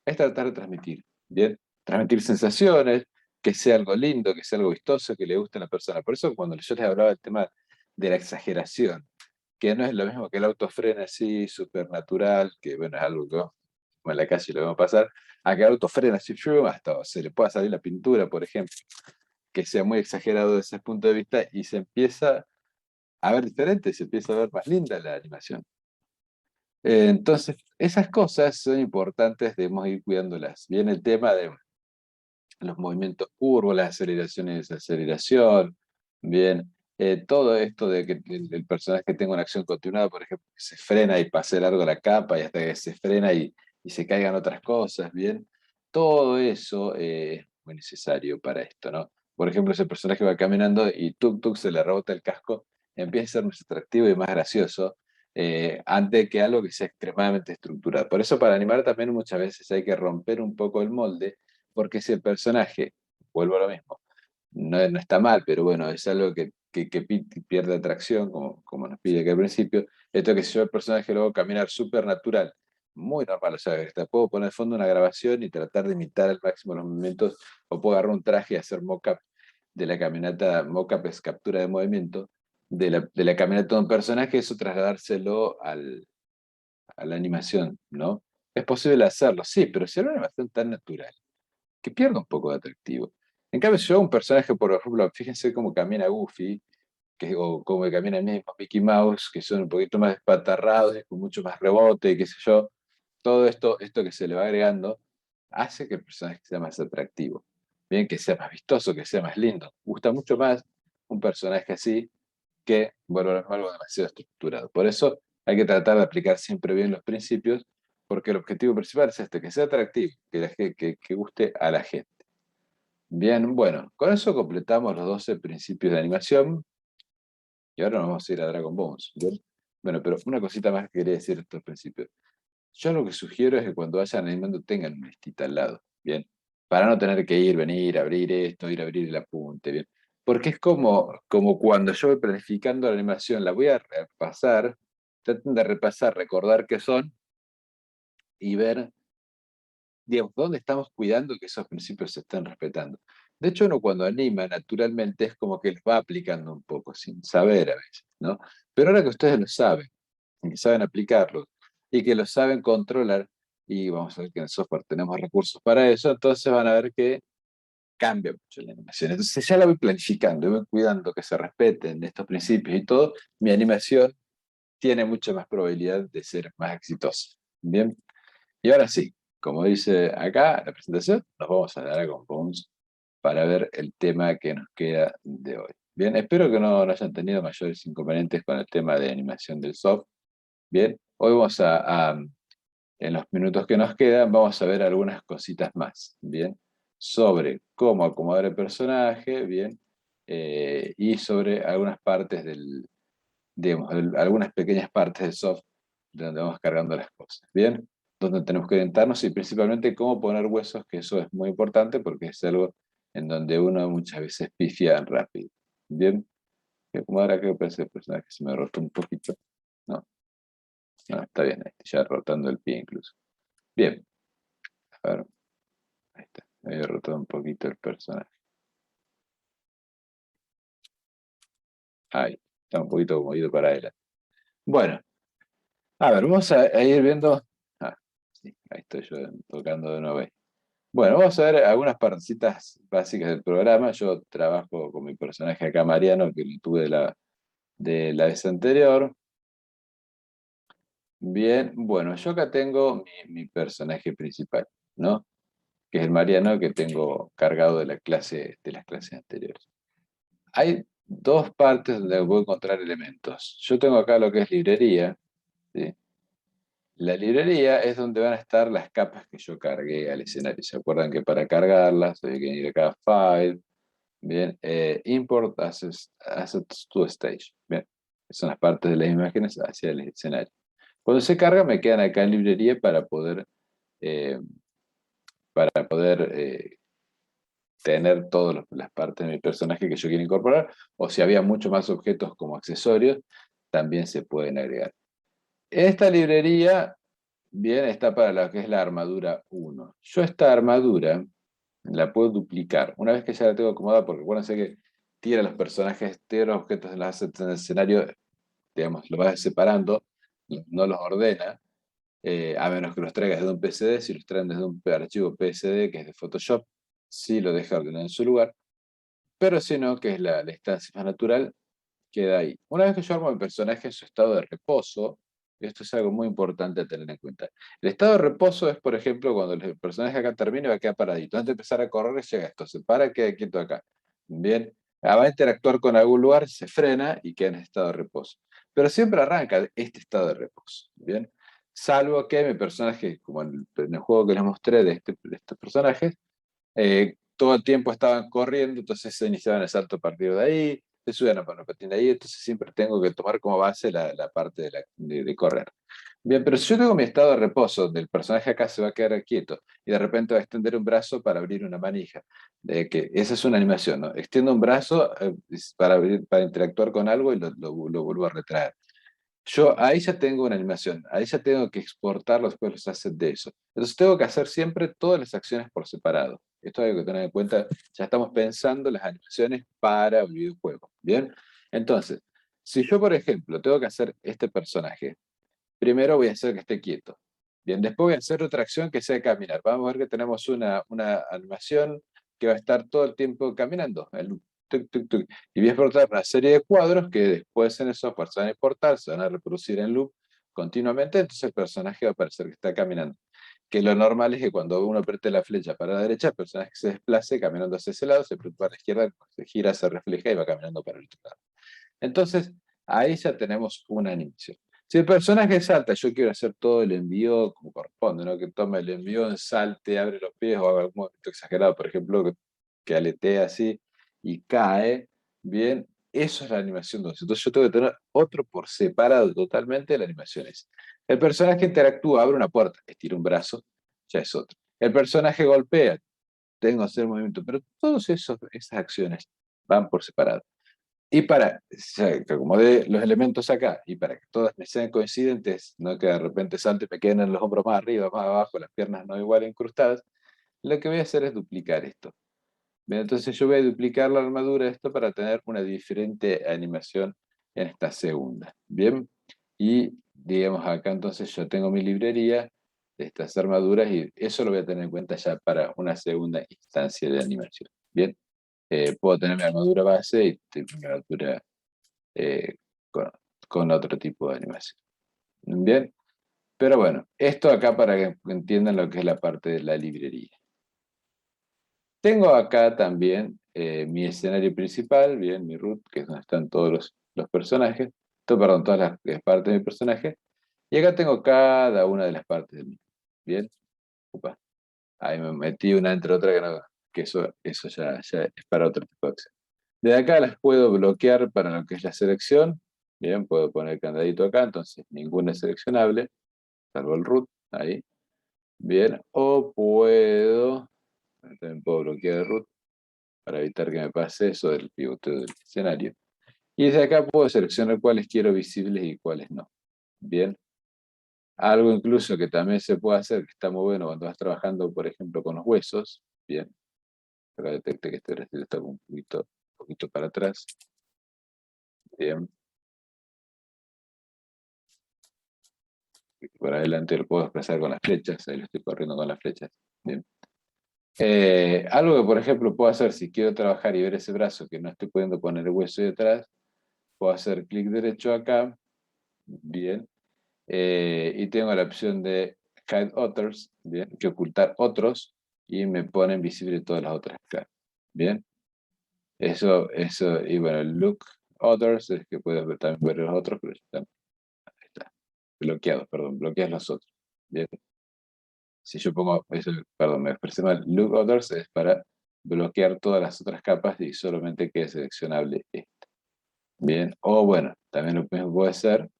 es tratar de transmitir, ¿bien? Transmitir sensaciones, que sea algo lindo, que sea algo vistoso, que le guste a la persona. Por eso cuando yo les hablaba del tema de la exageración, que no es lo mismo que el auto frena así, supernatural, que bueno, es algo que como en la calle lo vemos pasar, a que el auto frena así, hasta se le pueda salir la pintura, por ejemplo, que sea muy exagerado desde ese punto de vista y se empieza a ver diferente, se empieza a ver más linda la animación. Entonces, esas cosas son importantes, debemos ir cuidándolas. Bien, el tema de los movimientos curvos, las aceleraciones y desaceleración, bien, todo esto de que el personaje tenga una acción continuada, por ejemplo, que se frena y pase largo la capa y hasta que se frena y se caigan otras cosas, bien, todo eso es muy necesario para esto, ¿no? Por ejemplo, ese personaje va caminando y tuk tuk se le rebota el casco, empieza a ser más atractivo y más gracioso, antes que algo que sea extremadamente estructurado. Por eso para animar también muchas veces hay que romper un poco el molde porque si el personaje, vuelvo a lo mismo, no está mal, pero bueno, es algo que pierde atracción, como nos pide aquí al principio, esto que si yo el personaje lo hago caminar súper natural, muy normal, o sea, hasta puedo poner de fondo una grabación y tratar de imitar al máximo los movimientos, o puedo agarrar un traje y hacer mock-up de la caminata, mock-up es captura de movimiento, de la caminata de un personaje, eso trasladárselo a la animación, ¿no? Es posible hacerlo, sí, pero si era una animación tan natural que pierde un poco de atractivo. En cambio, si yo hago un personaje, por ejemplo, fíjense cómo camina Goofy, o cómo camina el mismo Mickey Mouse, que son un poquito más despatarrados y con mucho más rebote, y qué sé yo, todo esto que se le va agregando hace que el personaje sea más atractivo. Bien, que sea más vistoso, que sea más lindo. Gusta mucho más un personaje así que, bueno, algo demasiado estructurado. Por eso hay que tratar de aplicar siempre bien los principios, porque el objetivo principal es este, que sea atractivo, que guste a la gente. Bien, bueno, con eso completamos los 12 principios de animación y ahora nos vamos a ir a Dragon Bones. ¿Bien? Bueno, pero una cosita más que quería decir de estos principios. Yo lo que sugiero es que cuando vayan animando tengan una listita al lado, ¿bien? Para no tener que ir, venir, abrir esto, ir a abrir el apunte, ¿bien? Porque es como cuando yo voy planificando la animación, la voy a repasar, traten de repasar, recordar qué son y ver, digamos, dónde estamos cuidando que esos principios se estén respetando. De hecho, uno cuando anima, naturalmente es como que los va aplicando un poco, sin saber a veces, ¿no? Pero ahora que ustedes lo saben, y que saben aplicarlos, y que lo saben controlar, y vamos a ver que en el software tenemos recursos para eso, entonces van a ver que cambia mucho la animación. Entonces ya la voy planificando, voy cuidando que se respeten estos principios y todo, mi animación tiene mucha más probabilidad de ser más exitosa. Bien, y ahora sí, como dice acá la presentación, nos vamos a dar a Compounds para ver el tema que nos queda de hoy. Bien, espero que no hayan tenido mayores inconvenientes con el tema de animación del soft. Bien, hoy vamos en los minutos que nos quedan, vamos a ver algunas cositas más. Bien, sobre cómo acomodar el personaje, bien, y sobre algunas partes digamos, algunas pequeñas partes del soft donde vamos cargando las cosas. Bien, donde tenemos que orientarnos y principalmente cómo poner huesos, que eso es muy importante porque es algo en donde uno muchas veces pifia rápido. Bien, como ahora que parece el personaje se me rotó un poquito. No, no, está bien, ahí estoy ya rotando el pie incluso. Bien, a ver, ahí está, me había rotado un poquito el personaje. Ahí, está un poquito como ido para adelante. Bueno, a ver, vamos a ir viendo. Ah, sí, ahí estoy yo tocando de nuevo ahí. Bueno, vamos a ver algunas partecitas básicas del programa. Yo trabajo con mi personaje acá, Mariano, que lo tuve de la vez anterior. Bien, bueno, yo acá tengo mi personaje principal, ¿no? Que es el Mariano que tengo cargado de las clases anteriores. Hay dos partes donde voy a encontrar elementos. Yo tengo acá lo que es librería, ¿sí? La librería es donde van a estar las capas que yo cargué al escenario. ¿Se acuerdan que para cargarlas hay que ir acá a File? Bien, Import assets to Stage. Bien, son las partes de las imágenes hacia el escenario. Cuando se carga me quedan acá en librería eh, para poder tener todas las partes de mi personaje que yo quiero incorporar, o si había muchos más objetos como accesorios, también se pueden agregar. Esta librería, bien, está para lo que es la armadura 1. Yo esta armadura la puedo duplicar. Una vez que ya la tengo acomodada, porque acuérdense que tira los personajes, tira los objetos en los assets en el escenario, digamos, los va separando, no los ordena. a menos que los traigas desde un PSD. Si los traen desde un archivo PSD, que es de Photoshop, sí lo deja ordenado en su lugar, pero si no, que es la instancia más natural, queda ahí. Una vez que yo armo el personaje en su estado de reposo, esto es algo muy importante a tener en cuenta. El estado de reposo es, por ejemplo, cuando el personaje acá termina y va a quedar paradito. Antes de empezar a correr, llega esto, se para, queda quieto acá. Bien, va a interactuar con algún lugar, se frena y queda en estado de reposo. Pero siempre arranca de este estado de reposo. Bien, salvo que mi personaje, como en el juego que les mostré de estos personajes, todo el tiempo estaban corriendo, entonces se iniciaban el salto a partir de ahí, se subían a monopatín de ahí, entonces siempre tengo que tomar como base la parte de correr. Bien, pero si yo tengo mi estado de reposo, donde el personaje acá se va a quedar quieto y de repente va a extender un brazo para abrir una manija, de que esa es una animación, ¿no? Extiendo un brazo para interactuar con algo y lo vuelvo a retraer. Yo ahí ya tengo una animación, ahí ya tengo que exportar después los assets de eso. Entonces tengo que hacer siempre todas las acciones por separado. Esto hay que tener en cuenta, ya estamos pensando las animaciones para el videojuego. ¿Bien? Entonces, si yo, por ejemplo, tengo que hacer este personaje, primero voy a hacer que esté quieto. Bien, después voy a hacer otra acción que sea caminar. Vamos a ver que tenemos una animación que va a estar todo el tiempo caminando. Tuc, tuc, tuc. Y voy a exportar una serie de cuadros que después en el software se van a exportar, se van a reproducir en loop continuamente, entonces el personaje va a parecer que está caminando. Que lo normal es que cuando uno apriete la flecha para la derecha, el personaje se desplace caminando hacia ese lado, se aprieta para la izquierda, se gira, se refleja y va caminando para el otro lado. Entonces, ahí ya tenemos una animación. Si el personaje salta, yo quiero hacer todo el envío como corresponde, ¿no? Que tome el envío, salte, abre los pies o haga algún movimiento exagerado, por ejemplo, que aletea así y cae, bien, eso es la animación 2. Entonces yo tengo que tener otro por separado totalmente de la animación esa. El personaje interactúa, abre una puerta, estira un brazo, ya es otro. El personaje golpea, tengo que hacer movimiento, pero todas esas acciones van por separado. Y para que acomode los elementos acá y para que todas me sean coincidentes, no que de repente salte y me queden en los hombros más arriba, más abajo, las piernas no igual incrustadas, lo que voy a hacer es duplicar esto. Bien, entonces yo voy a duplicar la armadura de esto para tener una diferente animación en esta segunda. Bien, y digamos acá entonces yo tengo mi librería de estas armaduras y eso lo voy a tener en cuenta ya para una segunda instancia de animación. Bien, puedo tener mi armadura base y mi armadura eh, con, con otro tipo de animación. Bien, pero bueno, esto acá para que entiendan lo que es la parte de la librería. Tengo acá también mi escenario principal, bien, mi root, que es donde están todos los personajes, perdón, todas las partes de mi personaje, y acá tengo cada una de las partes de mí. Bien, upa, ahí me metí una entre otra que, no, que eso ya es para otro tipo de acción. De acá las puedo bloquear para lo que es la selección. Bien, puedo poner el candadito acá, entonces ninguna es seleccionable, salvo el root, ahí. Bien, o también puedo bloquear el root para evitar que me pase eso del pivoteo del escenario. Y desde acá puedo seleccionar cuáles quiero visibles y cuáles no. Bien, algo incluso que también se puede hacer, que está muy bueno cuando vas trabajando, por ejemplo, con los huesos. Bien, acá detecte que este bracito está un poquito para atrás. Bien, por adelante lo puedo desplazar con las flechas, ahí lo estoy corriendo con las flechas. Bien. Algo que, por ejemplo, puedo hacer si quiero trabajar y ver ese brazo que no estoy pudiendo poner el hueso detrás, puedo hacer clic derecho acá, bien, y tengo la opción de Hide Others, bien, que ocultar otros, y me ponen visible todas las otras caras, bien. Eso, y bueno, el Look Others es que puedes también ver los otros, pero ya están, ahí está, bloqueados, perdón, bloqueas los otros, bien. Si yo pongo, eso, perdón, me expresé mal, Look Others es para bloquear todas las otras capas y solamente quede seleccionable esta. Bien, o bueno, también lo mismo puede hacer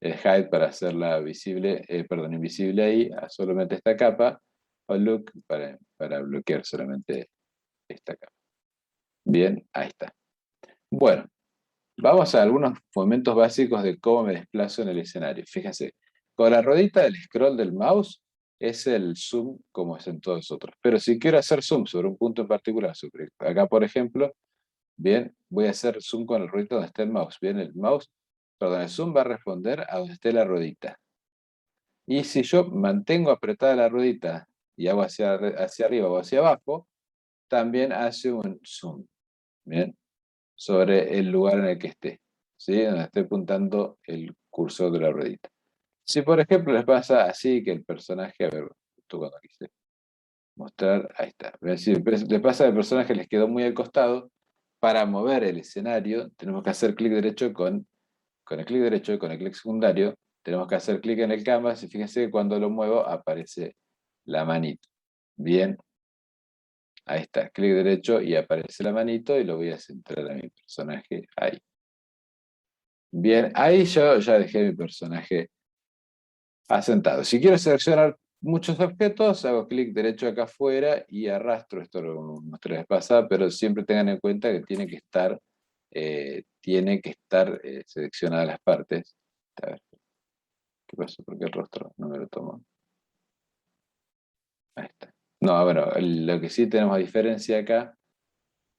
hide para hacerla visible, perdón, invisible ahí, a solamente esta capa, o look para bloquear solamente esta capa. Bien, ahí está. Bueno, vamos a algunos momentos básicos de cómo me desplazo en el escenario. Fíjense, con la ruedita del scroll del mouse es el zoom como es en todos los otros. Pero si quiero hacer zoom sobre un punto en particular, acá por ejemplo, bien, voy a hacer zoom con el ruedito donde está el mouse. Bien, el mouse, perdón, el zoom va a responder a donde esté la ruedita. Y si yo mantengo apretada la ruedita y hago hacia arriba o hacia abajo, también hace un zoom, ¿bien? Sobre el lugar en el que esté, ¿sí? Donde esté apuntando el cursor de la ruedita. Si por ejemplo les pasa así que el personaje, a ver, tú cuando quise mostrar, ahí está. Si les pasa que el personaje les quedó muy al costado, para mover el escenario tenemos que hacer clic derecho con el clic derecho y con el clic secundario, tenemos que hacer clic en el canvas y fíjense que cuando lo muevo aparece la manito. Bien, ahí está, clic derecho y aparece la manito y lo voy a centrar a mi personaje ahí. Bien, ahí yo ya dejé mi personaje asentado. Si quiero seleccionar muchos objetos, hago clic derecho acá afuera y arrastro, esto lo mostré la vez pasada, pero siempre tengan en cuenta que tiene que estar seleccionadas las partes. A ver, ¿qué pasó? ¿Por qué el rostro no me lo tomó? Ahí está. No, bueno, lo que sí tenemos a diferencia acá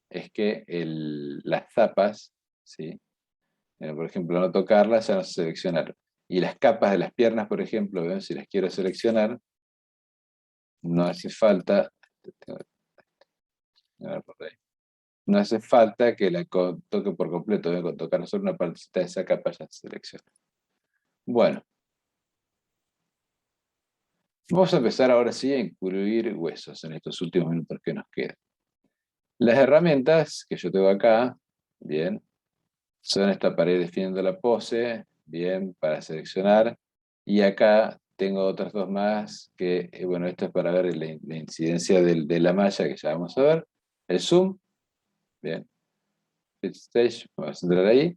es que las zapas, ¿sí? Por ejemplo, no tocarlas, ya no se seleccionaron. Y las capas de las piernas, por ejemplo, ¿ven? Si las quiero seleccionar, no hace falta, no hace falta que la toque por completo, ¿ven? Con tocar solo una partecita de esa capa ya se selecciona. Bueno, vamos a empezar ahora sí a incluir huesos en estos últimos minutos que nos quedan. Las herramientas que yo tengo acá, bien, son esta pared definiendo la pose, bien, para seleccionar. Y acá tengo otras dos más que, bueno, esto es para ver la incidencia de la malla que ya vamos a ver. El zoom, bien, fit stage, vamos a entrar ahí.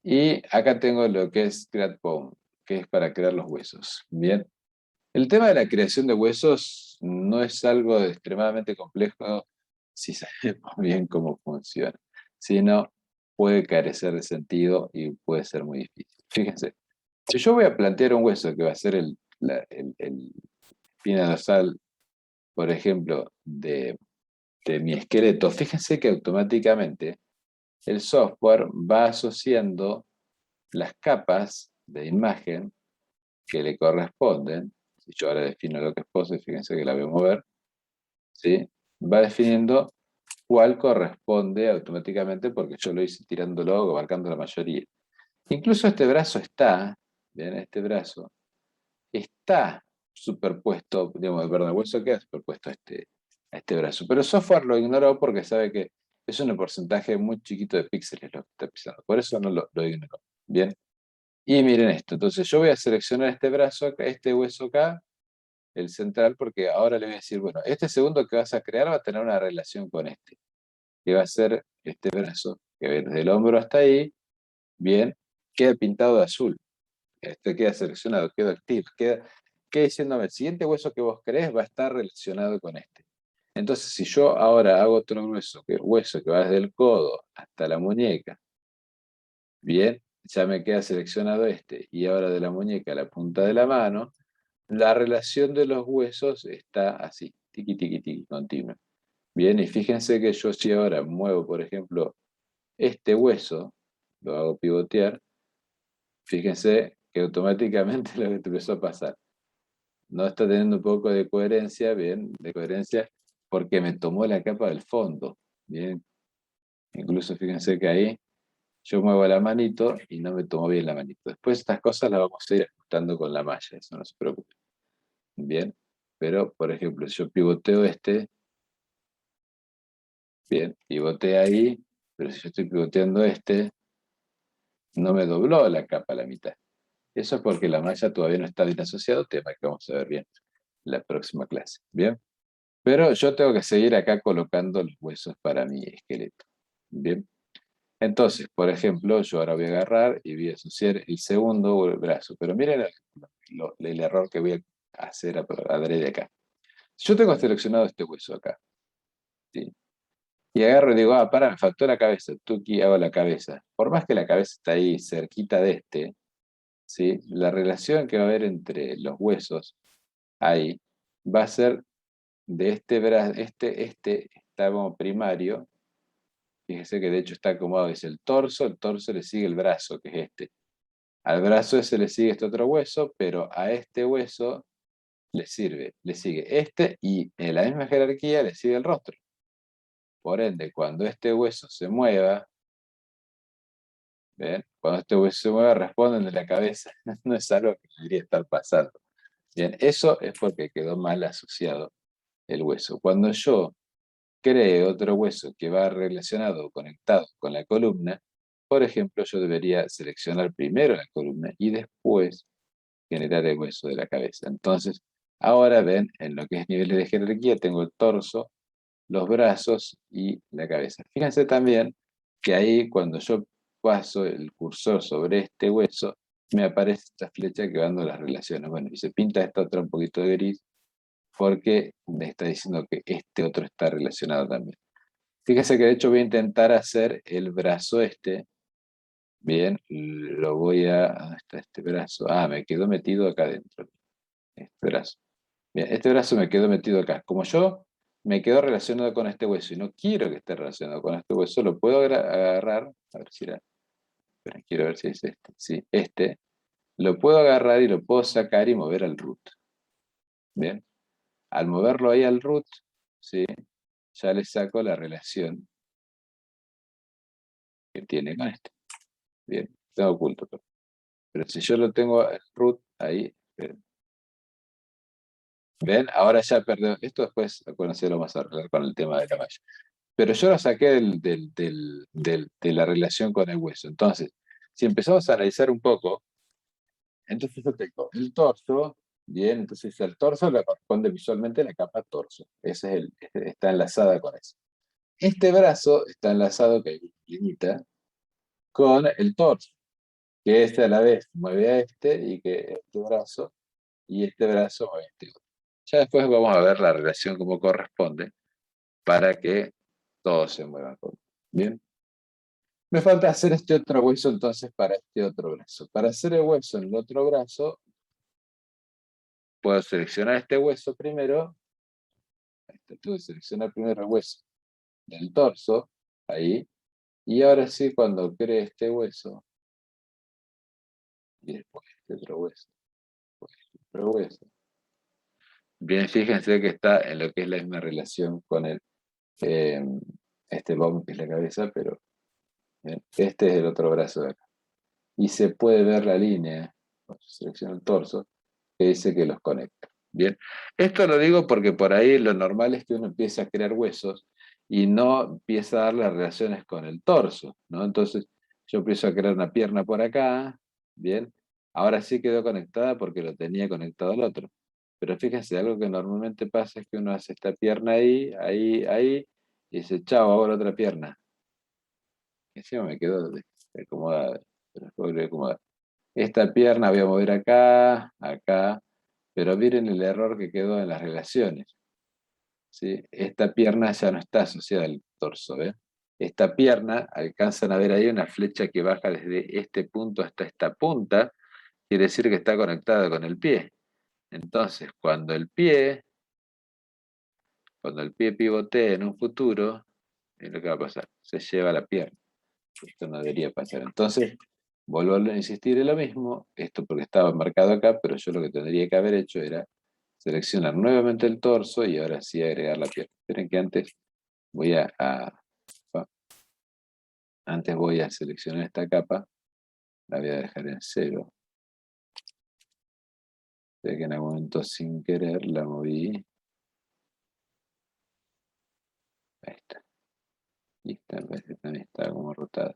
Y acá tengo lo que es create bone, que es para crear los huesos. Bien, el tema de la creación de huesos no es algo extremadamente complejo si sabemos bien cómo funciona, sino puede carecer de sentido y puede ser muy difícil. Fíjense, si yo voy a plantear un hueso que va a ser el espina dorsal, por ejemplo, de mi esqueleto, fíjense que automáticamente el software va asociando las capas de imagen que le corresponden. Si yo ahora defino lo que es pose, fíjense que la voy a mover, ¿sí? Va definiendo cuál corresponde automáticamente porque yo lo hice tirándolo, abarcando la mayoría. Incluso este brazo está, bien, este brazo está superpuesto, digamos, perdón, el hueso queda superpuesto a este brazo, pero el software lo ignoró porque sabe que es un porcentaje muy chiquito de píxeles lo que está pisando, por eso no lo ignoró, ¿bien? Y miren esto, entonces yo voy a seleccionar este brazo acá, este hueso acá, el central, porque ahora le voy a decir, bueno, este segundo que vas a crear va a tener una relación con este, que va a ser este brazo, que desde el hombro hasta ahí, bien, queda pintado de azul. Este queda seleccionado, queda activo, queda diciéndome, el siguiente hueso que vos crees va a estar relacionado con este. Entonces, si yo ahora hago otro hueso que va desde el codo hasta la muñeca, bien, ya me queda seleccionado este, y ahora de la muñeca a la punta de la mano, la relación de los huesos está así, tiqui, tiqui, tiqui, continua. Bien, y fíjense que yo si ahora muevo, por ejemplo, este hueso, lo hago pivotear, fíjense que automáticamente lo que empezó a pasar. No está teniendo un poco de coherencia, bien, de coherencia, porque me tomó la capa del fondo, bien. Incluso fíjense que ahí yo muevo la manito y no me tomó bien la manito. Después estas cosas las vamos a ir ajustando con la malla, eso no se preocupe. Bien, pero por ejemplo, si yo pivoteo este, bien, pivotea ahí, pero si yo estoy pivoteando este, no me dobló la capa a la mitad. Eso es porque la malla todavía no está bien asociado, tema que vamos a ver bien en la próxima clase. Bien. Pero yo tengo que seguir acá colocando los huesos para mi esqueleto. Bien. Entonces, por ejemplo, yo ahora voy a agarrar y voy a asociar el segundo brazo. Pero miren el error que voy a hacer adrede acá. Yo tengo seleccionado este hueso acá. ¿Sí? Y agarro y digo, para, me faltó la cabeza. Tuki, hago la cabeza. Por más que la cabeza está ahí cerquita de este, ¿sí? La relación que va a haber entre los huesos ahí va a ser de este brazo, este está como primario. Fíjese que de hecho está acomodado, es el torso le sigue el brazo, que es este. Al brazo ese le sigue este otro hueso, pero a este hueso le sigue este y en la misma jerarquía le sigue el rostro. Por ende, cuando este hueso se mueva, ¿ven? Cuando este hueso se mueva, responden de la cabeza. No es algo que debería estar pasando. Bien, eso es porque quedó mal asociado el hueso. Cuando yo cree otro hueso que va relacionado o conectado con la columna, por ejemplo, yo debería seleccionar primero la columna y después generar el hueso de la cabeza. Entonces, ahora ven, en lo que es niveles de jerarquía, tengo el torso, los brazos y la cabeza. Fíjense también que ahí cuando yo paso el cursor sobre este hueso, me aparece esta flecha que va dando las relaciones. Bueno, y se pinta esta otra un poquito de gris porque me está diciendo que este otro está relacionado también. Fíjese que de hecho voy a intentar hacer el brazo este. Bien, lo voy a... ¿Dónde está este brazo? Ah, me quedó metido acá adentro. Este brazo. Bien, este brazo me quedó metido acá. Como yo me quedo relacionado con este hueso y no quiero que esté relacionado con este hueso, lo puedo agarrar. A ver si era... Pero quiero ver si es este. Sí, este. Lo puedo agarrar y lo puedo sacar y mover al root. Bien. Al moverlo ahí al root, ¿sí? Ya le saco la relación que tiene con este. Bien, está oculto. Pero si yo lo tengo el root ahí, esperen. ¿Ven? Ahora ya perdió. Esto después, acuérdense, lo vamos a arreglar con el tema de la malla. Pero yo lo saqué de la relación con el hueso. Entonces, si empezamos a analizar un poco, entonces yo tengo el torso, bien, entonces el torso le corresponde visualmente a la capa torso. Ese es está enlazada con eso. Este brazo está enlazado, que limita, con el torso, que este a la vez mueve a este y que este brazo mueve a este otro. Ya después vamos a ver la relación como corresponde para que todos se muevan. Bien. Me falta hacer este otro hueso entonces para este otro brazo. Para hacer el hueso en el otro brazo, puedo seleccionar este hueso primero. Tuve que seleccionar primero el hueso del torso, ahí. Y ahora sí, cuando cree este hueso, y después este otro hueso, después este otro hueso. Bien, fíjense que está en lo que es la misma relación con eh, este bone que es la cabeza, pero bien, este es el otro brazo de acá. Y se puede ver la línea, cuando selecciono el torso, que dice que los conecta. Bien, esto lo digo porque por ahí lo normal es que uno empiece a crear huesos y no empieza a dar las relaciones con el torso, ¿no? Entonces yo empiezo a crear una pierna por acá, bien, ahora sí quedó conectada porque lo tenía conectado al otro. Pero fíjense, algo que normalmente pasa es que uno hace esta pierna ahí, ahí, ahí, y dice, chao, hago la otra pierna. Y encima me quedó acomodada, pero después lo voy a acomodar. Esta pierna voy a mover acá, acá, pero miren el error que quedó en las relaciones, ¿sí? Esta pierna ya no está asociada al torso, ¿ven? Esta pierna, alcanzan a ver ahí una flecha que baja desde este punto hasta esta punta, quiere decir que está conectada con el pie. Entonces, cuando el pie pivotee en un futuro, es lo que va a pasar, se lleva la pierna. Esto no debería pasar. Entonces, vuelvo a insistir en lo mismo, esto porque estaba marcado acá, pero yo lo que tendría que haber hecho era seleccionar nuevamente el torso y ahora sí agregar la pierna. Esperen que voy antes voy a seleccionar esta capa, la voy a dejar en cero. Sé que en algún momento sin querer la moví. Ahí está. Y esta vez también está como rotada.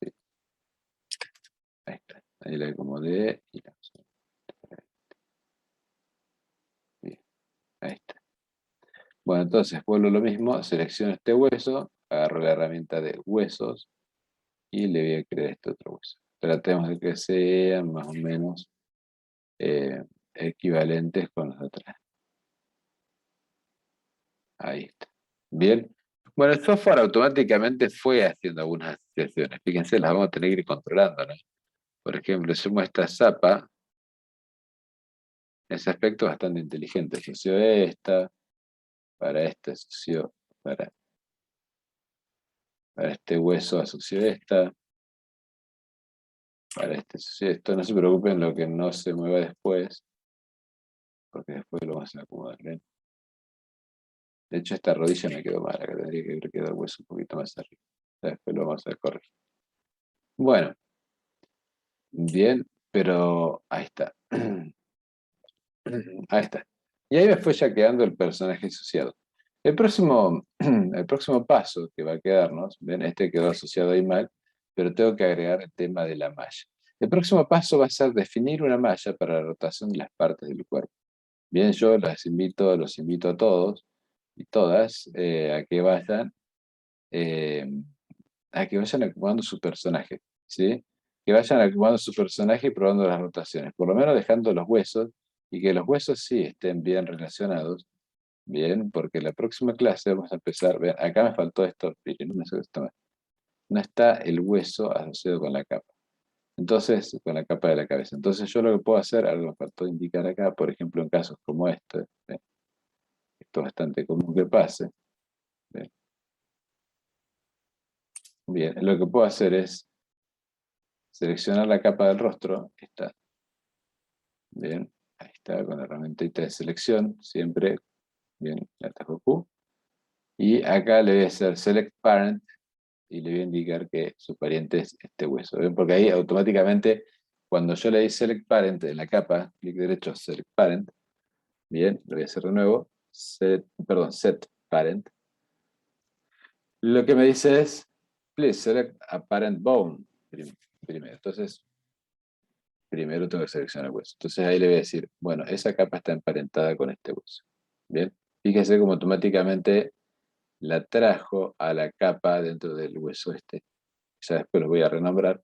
Sí, ahí está. Ahí la acomodé y la bien, ahí está. Bueno, entonces vuelvo lo mismo, selecciono este hueso, agarro la herramienta de huesos y le voy a crear este otro hueso. Tratemos de que sean más o menos eh, equivalentes con los otros. Ahí está. Bien. Bueno, el software automáticamente fue haciendo algunas asociaciones. Fíjense, las vamos a tener que ir controlando, ¿no? Por ejemplo, si muestra Zapa, ese aspecto es bastante inteligente. Asoció esta, asoció para este hueso, asoció esta. Para sí, esto no se preocupen lo que no se mueva después, porque después lo vamos a acomodar bien. De hecho, esta rodilla me quedó mal, acá tendría que haber quedado el hueso un poquito más arriba. Ya después lo vamos a corregir. Bueno, bien, pero ahí está. Ahí está. Y ahí me fue ya quedando el personaje asociado. El próximo paso que va a quedarnos, ven, este quedó asociado ahí mal, pero tengo que agregar el tema de la malla. El próximo paso va a ser definir una malla para la rotación de las partes del cuerpo. Bien, yo los invito a todos y todas eh, a que vayan acomodando su personaje, ¿sí? Que vayan acomodando su personaje y probando las rotaciones, por lo menos dejando los huesos y que los huesos sí estén bien relacionados, bien, porque la próxima clase vamos a empezar, vean, acá me faltó esto, miren, no, no está el hueso asociado con la capa. Entonces, con la capa de la cabeza. Entonces yo lo que puedo hacer, algo me faltó indicar acá, por ejemplo, en casos como este, ¿ven? Esto es bastante común que pase. Bien, bien, lo que puedo hacer es seleccionar la capa del rostro, que está bien, ahí está con la herramientita de selección, siempre, bien, le atajo Q. Y acá le voy a hacer Select Parent y le voy a indicar que su pariente es este hueso. ¿Ven? Porque ahí automáticamente, cuando yo le di Select Parent en la capa, clic derecho, Select Parent, bien, lo voy a hacer de nuevo, Set Parent. Lo que me dice es, please select a parent bone primero. Entonces, primero tengo que seleccionar el hueso. Entonces ahí le voy a decir, bueno, esa capa está emparentada con este hueso. Bien, fíjese cómo automáticamente la trajo a la capa dentro del hueso este. Ya después lo voy a renombrar.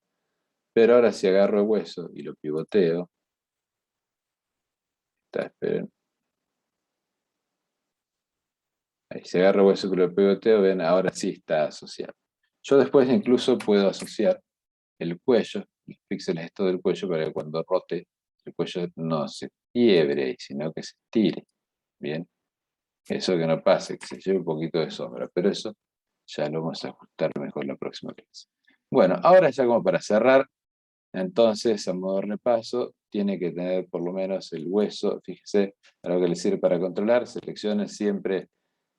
Pero ahora si agarro el hueso y lo pivoteo, esperen, ahí si agarro el hueso y lo pivoteo, ven, ahora sí está asociado. Yo después incluso puedo asociar el cuello, los píxeles estos del cuello, para que cuando rote, el cuello no se quiebre, sino que se estire. Bien, eso que no pase, que se lleve un poquito de sombra, pero eso ya lo vamos a ajustar mejor la próxima clase. Bueno, ahora ya como para cerrar, entonces, a modo de repaso, tiene que tener por lo menos el hueso, fíjese, a lo que le sirve para controlar, seleccione siempre,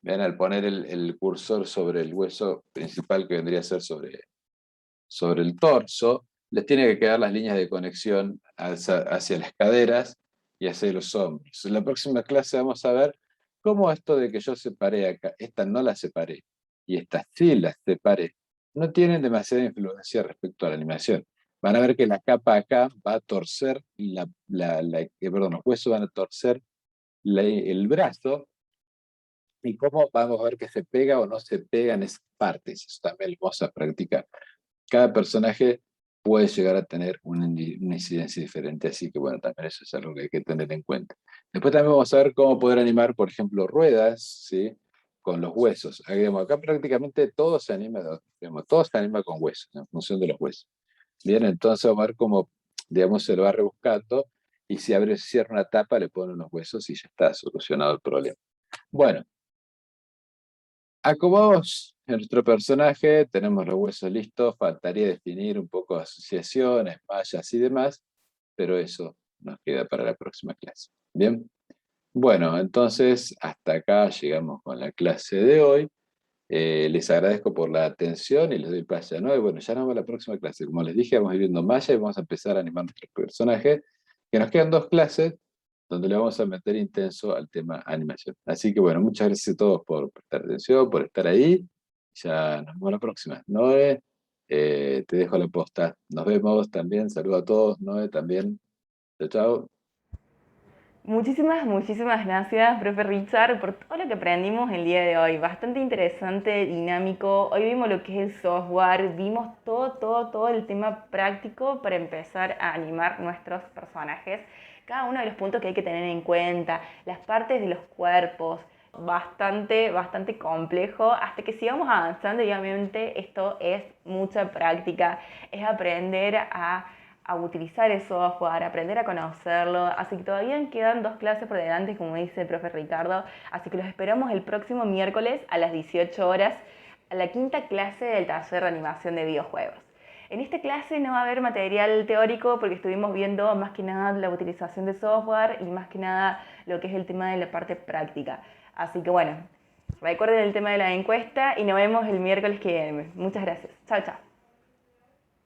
ven al poner el cursor sobre el hueso principal que vendría a ser sobre el torso, les tiene que quedar las líneas de conexión hacia las caderas y hacia los hombros. En la próxima clase vamos a ver cómo esto de que yo separé acá, esta no la separé y esta sí la separé, no tienen demasiada influencia respecto a la animación. Van a ver que la capa acá va a torcer, perdón, los huesos van a torcer el brazo y cómo vamos a ver que se pega o no se pega en esas partes. Eso también lo vamos a practicar. Cada personaje puede llegar a tener una incidencia diferente, así que bueno, también eso es algo que hay que tener en cuenta. Después también vamos a ver cómo poder animar, por ejemplo, ruedas, ¿sí? Con los huesos. Digamos, acá prácticamente todo se anima, digamos, todo se anima con huesos, en función de los huesos. Bien, entonces vamos a ver cómo, digamos, se lo va rebuscando y si abre cierra una tapa, le ponen los huesos y ya está solucionado el problema. Bueno, acomodados en nuestro personaje, tenemos los huesos listos, faltaría definir un poco de asociaciones, mallas y demás, pero eso nos queda para la próxima clase. Bien, bueno, entonces hasta acá llegamos con la clase de hoy. Les agradezco por la atención y les doy pase, ¿no? Y bueno, ya nos vemos la próxima clase. Como les dije, vamos a ir viendo malla y vamos a empezar a animar nuestros personajes, que nos quedan dos clases donde le vamos a meter intenso al tema animación. Así que bueno, muchas gracias a todos por prestar atención, por estar ahí. Ya nos vemos la próxima. Noé, te dejo la posta. Nos vemos también. Saludos a todos. Noé también. Chao, chao. por todo lo que aprendimos el día de hoy. Bastante interesante, dinámico. Hoy vimos lo que es el software, vimos todo el tema práctico para empezar a animar nuestros personajes. Cada uno de los puntos que hay que tener en cuenta, las partes de los cuerpos, bastante complejo, hasta que sigamos avanzando y obviamente esto es mucha práctica, es aprender a utilizar el software, aprender a conocerlo, así que todavía quedan dos clases por delante, como dice el profe Ricardo, así que los esperamos el próximo miércoles a las 18 horas, a la quinta clase del taller de animación de videojuegos. En esta clase no va a haber material teórico porque estuvimos viendo más que nada la utilización de software y más que nada lo que es el tema de la parte práctica. Así que bueno, recuerden el tema de la encuesta y nos vemos el miércoles que viene. Muchas gracias. Chao, chao.